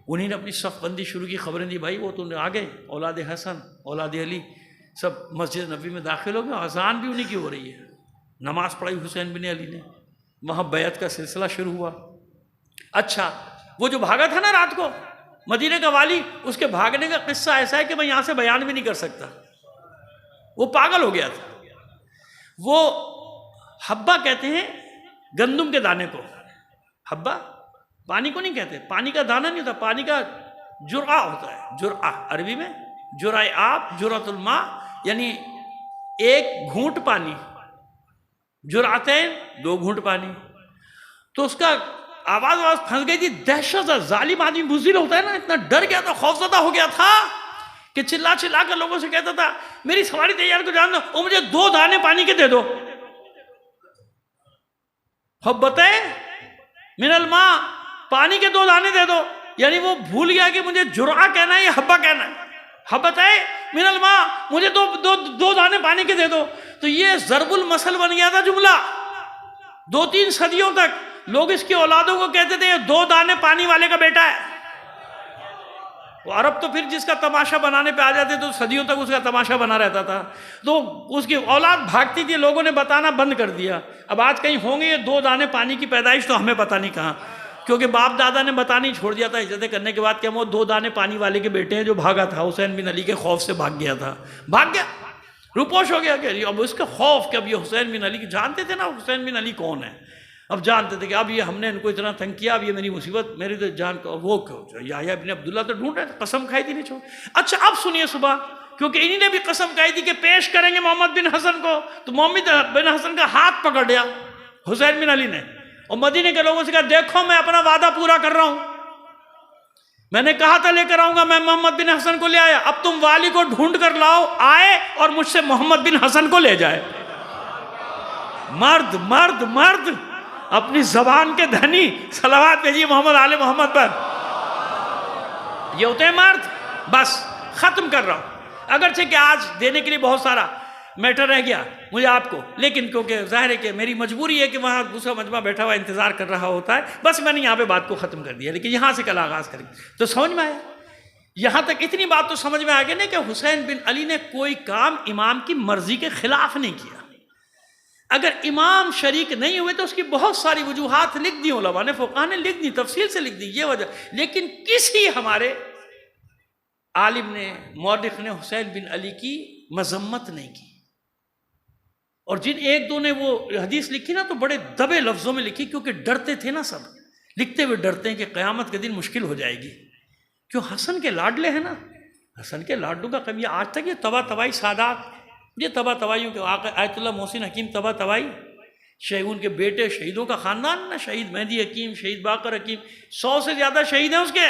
Speaker 1: انہیں نے اپنی صف بندی شروع کی، خبریں دی بھائی وہ تو آ گئے، اولاد حسن، اولاد علی سب مسجد نبوی میں داخل ہو گئے، اذان بھی انہیں کی ہو رہی ہے، نماز پڑھائی حسین بن علی نے، وہاں بیعت کا سلسلہ شروع ہوا۔ اچھا وہ جو بھاگا تھا نا رات کو مدینہ کا والی، اس کے بھاگنے کا قصہ ایسا ہے کہ میں یہاں سے بیان بھی نہیں کر سکتا، وہ پاگل ہو گیا تھا۔ وہ حبہ کہتے ہیں گندم کے دانے کو، حبہ پانی کو نہیں کہتے، پانی کا دانہ نہیں ہوتا، پانی کا جرعہ ہوتا ہے، جرعہ عربی میں جرعہ آب، جرعۃ الماء یعنی 1 گھونٹ پانی، جرعتین 2 گھونٹ پانی، تو اس کا آواز پھنس گئی تھی، دہشت سے ظالم آدمی بزدل ہوتا ہے نا، اتنا ڈر گیا تھا، خوفزدہ ہو گیا تھا کہ چلا چلا کر لوگوں سے کہتا تھا میری سواری تیار کو جان دو، اور مجھے 2 دانے پانی کے دے دو، حبتے من الماء، پانی کے 2 دانے دے دو. یعنی وہ بھول گیا کہ مجھے جرعہ کہنا ہے یا حبہ کہنا ہے. حبتے من الماء، مجھے 2 دانے پانی کے دے دو. تو یہ ضرب المثل بن گیا تھا جملہ. 2-3 صدیوں تک لوگ اس کی اولادوں کو کہتے تھے یہ 2 دانے پانی والے کا بیٹا ہے. وہ عرب تو پھر جس کا تماشا بنانے پہ آ جاتے تو صدیوں تک اس کا تماشا بنا رہتا تھا، تو اس کی اولاد بھاگتی تھی، لوگوں نے بتانا بند کر دیا. اب آج کہیں ہوں گے یہ 2 دانے پانی کی پیدائش تو ہمیں پتہ نہیں کہاں، کیونکہ باپ دادا نے بتانی چھوڑ دیا تھا ہجرتیں کرنے کے بعد کہ ہم وہ 2 دانے پانی والے کے بیٹے ہیں جو بھاگا تھا، حسین بن علی کے خوف سے بھاگ گیا تھا. بھاگ گیا، روپوش ہو گیا کہ اب اس کا خوف کہ اب یہ حسین بن علی کی، جانتے تھے نا حسین بن علی کون ہے، اب جانتے تھے کہ اب یہ ہم نے ان کو اتنا تنگ کیا، اب یہ میری مصیبت، میری تو جان کو وہ یحییٰ ابن عبداللہ تو ڈھونڈ رہے تھے، قسم کھائی تھی نہیں چھوڑ. اچھا اب سنیے صبح، کیونکہ انہی نے بھی قسم کھائی تھی کہ پیش کریں گے محمد بن حسن کو، تو محمد بن حسن کا ہاتھ پکڑ لیا حسین بن علی نے، اور مدینے کے لوگوں سے کہا دیکھو میں اپنا وعدہ پورا کر رہا ہوں، میں نے کہا تھا لے کر آؤں گا، میں محمد بن حسن کو لے آیا، اب تم والی کو ڈھونڈ کر لاؤ، آئے اور مجھ سے محمد بن حسن کو لے جائے. مرد مرد مرد، اپنی زبان کے دھنی، صلوات بھیجیے محمد آل محمد پر. یہ ہوتے ہیں مرد. بس ختم کر رہا ہوں، اگرچہ کہ آج دینے کے لیے بہت سارا میٹر رہ گیا مجھے آپ کو، لیکن کیونکہ ظاہر ہے کہ میری مجبوری ہے کہ وہاں دوسرا مجمع بیٹھا ہوا انتظار کر رہا ہوتا ہے، بس میں نے یہاں پہ بات کو ختم کر دیا، لیکن یہاں سے کل آغاز کریں گے. تو سمجھ میں آیا، یہاں تک اتنی بات تو سمجھ میں آ گئی نا کہ حسین بن علی نے کوئی کام امام کی مرضی کے خلاف نہیں کیا. اگر امام شریک نہیں ہوئے تو اس کی بہت ساری وجوہات لکھ دی علماء نے، فقہاء نے لکھ دی، تفصیل سے لکھ دی، یہ وجہ. لیکن کسی ہمارے عالم نے، مورخ نے حسین بن علی کی مذمت نہیں کی. اور جن 1-2 نے وہ حدیث لکھی نا تو بڑے دبے لفظوں میں لکھی، کیونکہ ڈرتے تھے نا، سب لکھتے ہوئے ڈرتے ہیں کہ قیامت کے دن مشکل ہو جائے گی. کیوں؟ حسن کے لاڈلے ہیں نا، حسن کے لاڈلوں کا کبھی آج تک یہ تبا تبائی سادات، یہ تبا تبائیوں کے آیت اللہ محسن حکیم تبا تبائی، ان کے بیٹے شہیدوں کا خاندان نا، شہید مہدی حکیم، شہید باقر حکیم، 100 سے زیادہ شہید ہیں اس کے.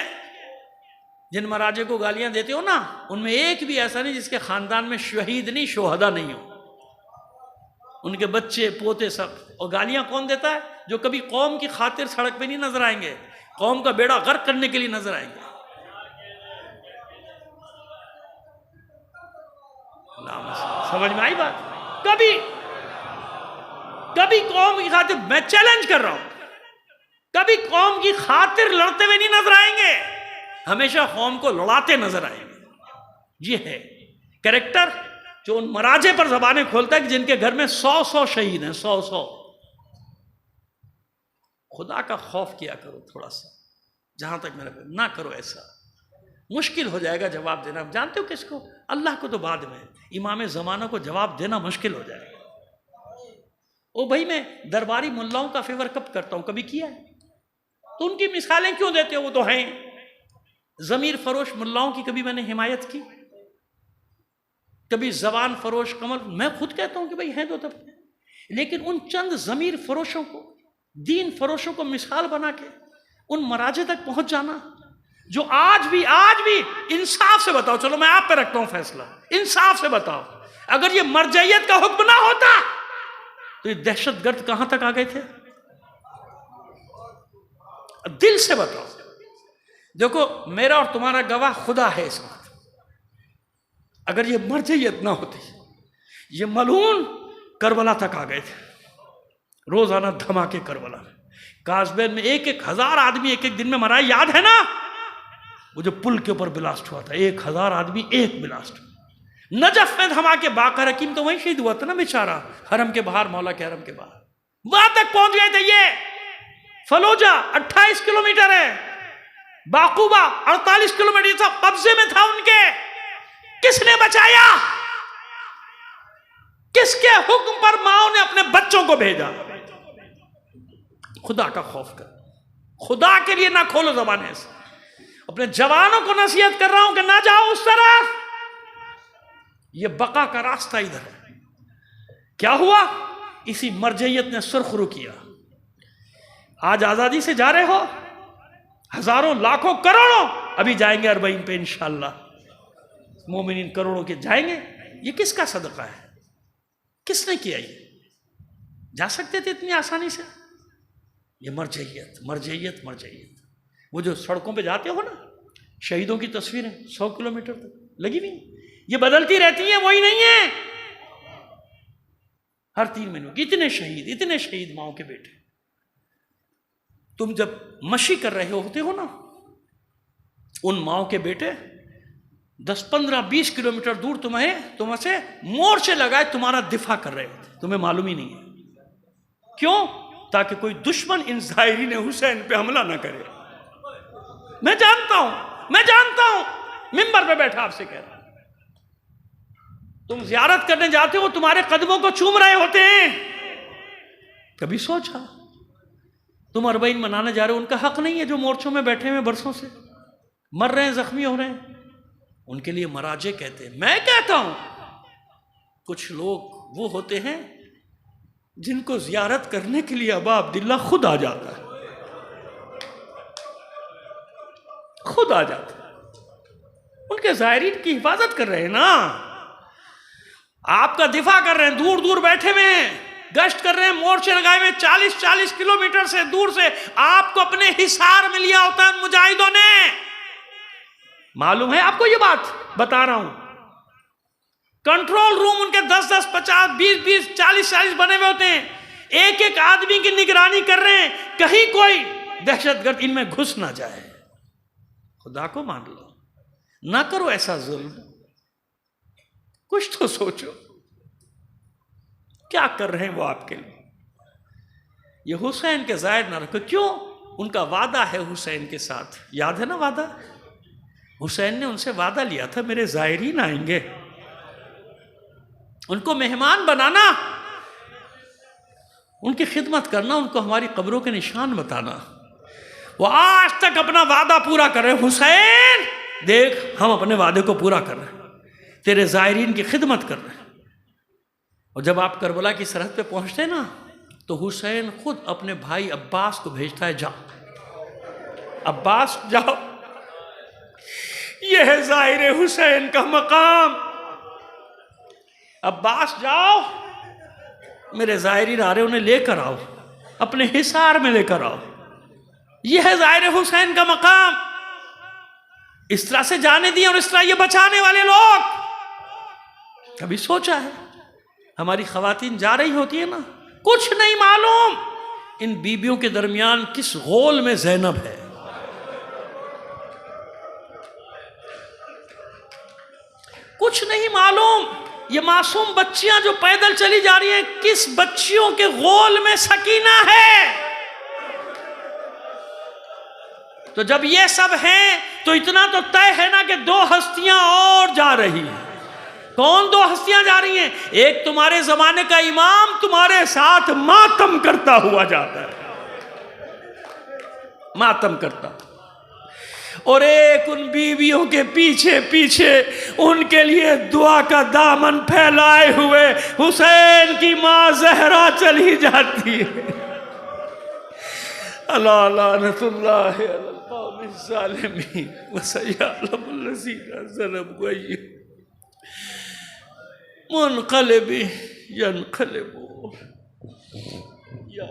Speaker 1: جن مراجع کو گالیاں دیتے ہو نا، ان میں ایک بھی ایسا نہیں جس کے خاندان میں شہید نہیں، شہداء نہیں ہو. ان کے بچے پوتے سب. اور گالیاں کون دیتا ہے؟ جو کبھی قوم کی خاطر سڑک پہ نہیں نظر آئیں گے، قوم کا بیڑا غرق کرنے کے لیے نظر آئیں گے. سمجھ میں آئی بات؟ کبھی قوم کی خاطر، میں چیلنج کر رہا ہوں، کبھی قوم کی خاطر لڑتے ہوئے نہیں نظر آئیں گے، ہمیشہ قوم کو لڑاتے نظر آئیں گے. یہ ہے کریکٹر جو ان مراجع پر زبانیں کھولتا ہے کہ جن کے گھر میں 100 شہید ہیں، 100. خدا کا خوف کیا کرو تھوڑا سا، جہاں تک میرا نہ کرو ایسا، مشکل ہو جائے گا جواب دینا. جانتے ہو کس کو؟ اللہ کو تو بعد میں، امام زمانہ کو جواب دینا مشکل ہو جائے گا. او بھائی میں درباری ملاؤں کا فیور کب کرتا ہوں؟ کبھی کیا ہے؟ تو ان کی مثالیں کیوں دیتے ہو؟ وہ تو ہیں. ضمیر فروش ملاؤں کی کبھی میں نے حمایت کی؟ کبھی زبان فروش کمر، میں خود کہتا ہوں کہ بھائی ہیں دو طبقے، لیکن ان چند ضمیر فروشوں کو، دین فروشوں کو مثال بنا کے ان مراجع تک پہنچ جانا جو آج بھی انصاف سے بتاؤ، چلو میں آپ پہ رکھتا ہوں فیصلہ، انصاف سے بتاؤ، اگر یہ مرجعیت کا حکم نہ ہوتا تو یہ دہشت گرد کہاں تک آ گئے تھے؟ دل سے بتاؤ. دیکھو میرا اور تمہارا گواہ خدا ہے اس وقت. اگر یہ مرجعیت نہ ہوتی، یہ ملعون کربلا تک آ گئے تھے. روزانہ دھماکے کربلا میں، کاسبین میں 1,000 آدمی ایک دن میں مرا. یاد ہے نا وہ جو پل کے اوپر بلاسٹ ہوا تھا، 1,000 آدمی ایک بلاسٹ. نجف میں دھماکے، باقر حکیم تو وہیں شہید ہوا تھا نا بیچارہ، حرم کے باہر، مولا کے حرم کے باہر. وہاں تک پہنچ گئے تھے. یہ فلوجہ 28 کلومیٹر ہے، باقوبہ 48 کلومیٹر، سب قبضے میں تھا ان کے. کس نے بچایا؟ کس کے حکم پر ماؤں نے اپنے بچوں کو بھیجا؟ خدا کا خوف کر، خدا کے لیے نہ کھولو زبانیں. اپنے جوانوں کو نصیحت کر رہا ہوں کہ نہ جاؤ اس طرف، یہ بقا کا راستہ ادھر ہے. کیا ہوا؟ اسی مرجعیت نے سرخرو کیا. آج آزادی سے جا رہے ہو، ہزاروں لاکھوں کروڑوں ابھی جائیں گے اربعین پہ انشاءاللہ، مومنین کروڑوں کے جائیں گے. یہ کس کا صدقہ ہے؟ کس نے کیا؟ یہ جا سکتے تھے اتنی آسانی سے؟ یہ مرجعیت مرجعیت مرجعیت. وہ جو سڑکوں پہ جاتے ہو نا، شہیدوں کی تصویریں 100 کلومیٹر تک لگی ہوئی، یہ بدلتی رہتی ہیں، وہی نہیں ہے. ہر 3 مہینوں اتنے شہید ماؤں کے بیٹے. تم جب مشی کر رہے ہوتے ہو نا، ان ماؤں کے بیٹے 10 15 20 کلومیٹر دور تمہیں سے مورچے لگائے تمہارا دفاع کر رہے ہوتے، تمہیں معلوم ہی نہیں ہے. کیوں؟ تاکہ کوئی دشمن ان زائرین حسین پہ حملہ نہ کرے. میں جانتا ہوں منبر پہ بیٹھا آپ سے کہہ رہا ہوں، تم زیارت کرنے جاتے ہو، تمہارے قدموں کو چوم رہے ہوتے ہیں. کبھی سوچا تم اربعین منانے جا رہے ہو، ان کا حق نہیں ہے جو مورچوں میں بیٹھے ہوئے برسوں سے مر رہے ہیں، زخمی ہو رہے ہیں؟ ان کے لیے مراجع کہتے ہیں. میں کہتا ہوں کچھ لوگ وہ ہوتے ہیں جن کو زیارت کرنے کے لیے ابا عبداللہ خود آ جاتا ہے، خود آ جاتا ہے. ان کے زائرین کی حفاظت کر رہے ہیں نا، آپ کا دفاع کر رہے ہیں، دور دور بیٹھے ہوئے ہیں، گشت کر رہے ہیں، مورچے لگائے ہوئے 40 کلومیٹر سے دور سے آپ کو اپنے حصار میں لیا ہوتا ہے ان مجاہدوں نے. معلوم ہے آپ کو؟ یہ بات بتا رہا ہوں. کنٹرول روم ان کے 10 50 20 40 بنے ہوئے ہوتے ہیں، ایک ایک آدمی کی نگرانی کر رہے ہیں، کہیں کوئی دہشت گرد ان میں گھس نہ جائے. خدا کو مان لو، نہ کرو ایسا ظلم. کچھ تو سوچو کیا کر رہے ہیں وہ آپ کے لیے. یہ حسین کے زائر نہ رکھو. کیوں؟ ان کا وعدہ ہے حسین کے ساتھ، یاد ہے نا وعدہ؟ حسین نے ان سے وعدہ لیا تھا میرے زائرین آئیں گے، ان کو مہمان بنانا، ان کی خدمت کرنا، ان کو ہماری قبروں کے نشان بتانا. وہ آج تک اپنا وعدہ پورا کر رہے. حسین دیکھ ہم اپنے وعدے کو پورا کر رہے ہیں، تیرے زائرین کی خدمت کر رہے ہیں. اور جب آپ کربلا کی سرحد پہ پہنچتے نا تو حسین خود اپنے بھائی عباس کو بھیجتا ہے، جا عباس جاؤ، یہ ہے ظاہر حسین کا مقام. عباس جاؤ، میرے زائرین آ رہے انہیں لے کر آؤ، اپنے حصار میں لے کر آؤ، یہ ہے ظاہر حسین کا مقام. اس طرح سے جانے دیا اور اس طرح یہ بچانے والے لوگ. کبھی سوچا ہے ہماری خواتین جا رہی ہوتی ہیں نا، کچھ نہیں معلوم ان بیبیوں کے درمیان کس غول میں زینب ہے، کچھ نہیں معلوم. یہ معصوم بچیاں جو پیدل چلی جا رہی ہیں، کس بچیوں کے غول میں سکینہ ہے. تو جب یہ سب ہیں تو اتنا تو طے ہے نا کہ 2 ہستیاں اور جا رہی ہیں. کون 2 ہستیاں جا رہی ہیں؟ ایک تمہارے زمانے کا امام تمہارے ساتھ ماتم کرتا ہوا جاتا ہے، ماتم کرتا، اور ایک ان بیویوں کے پیچھے پیچھے ان کے لیے دعا کا دامن پھیلائے ہوئے حسین کی ماں زہرا چلی جاتی ہے. اللہ لعنت اللہ علی القوم الظالمین وسیعلم الذین ظلموا منقلب ینقلبون. یا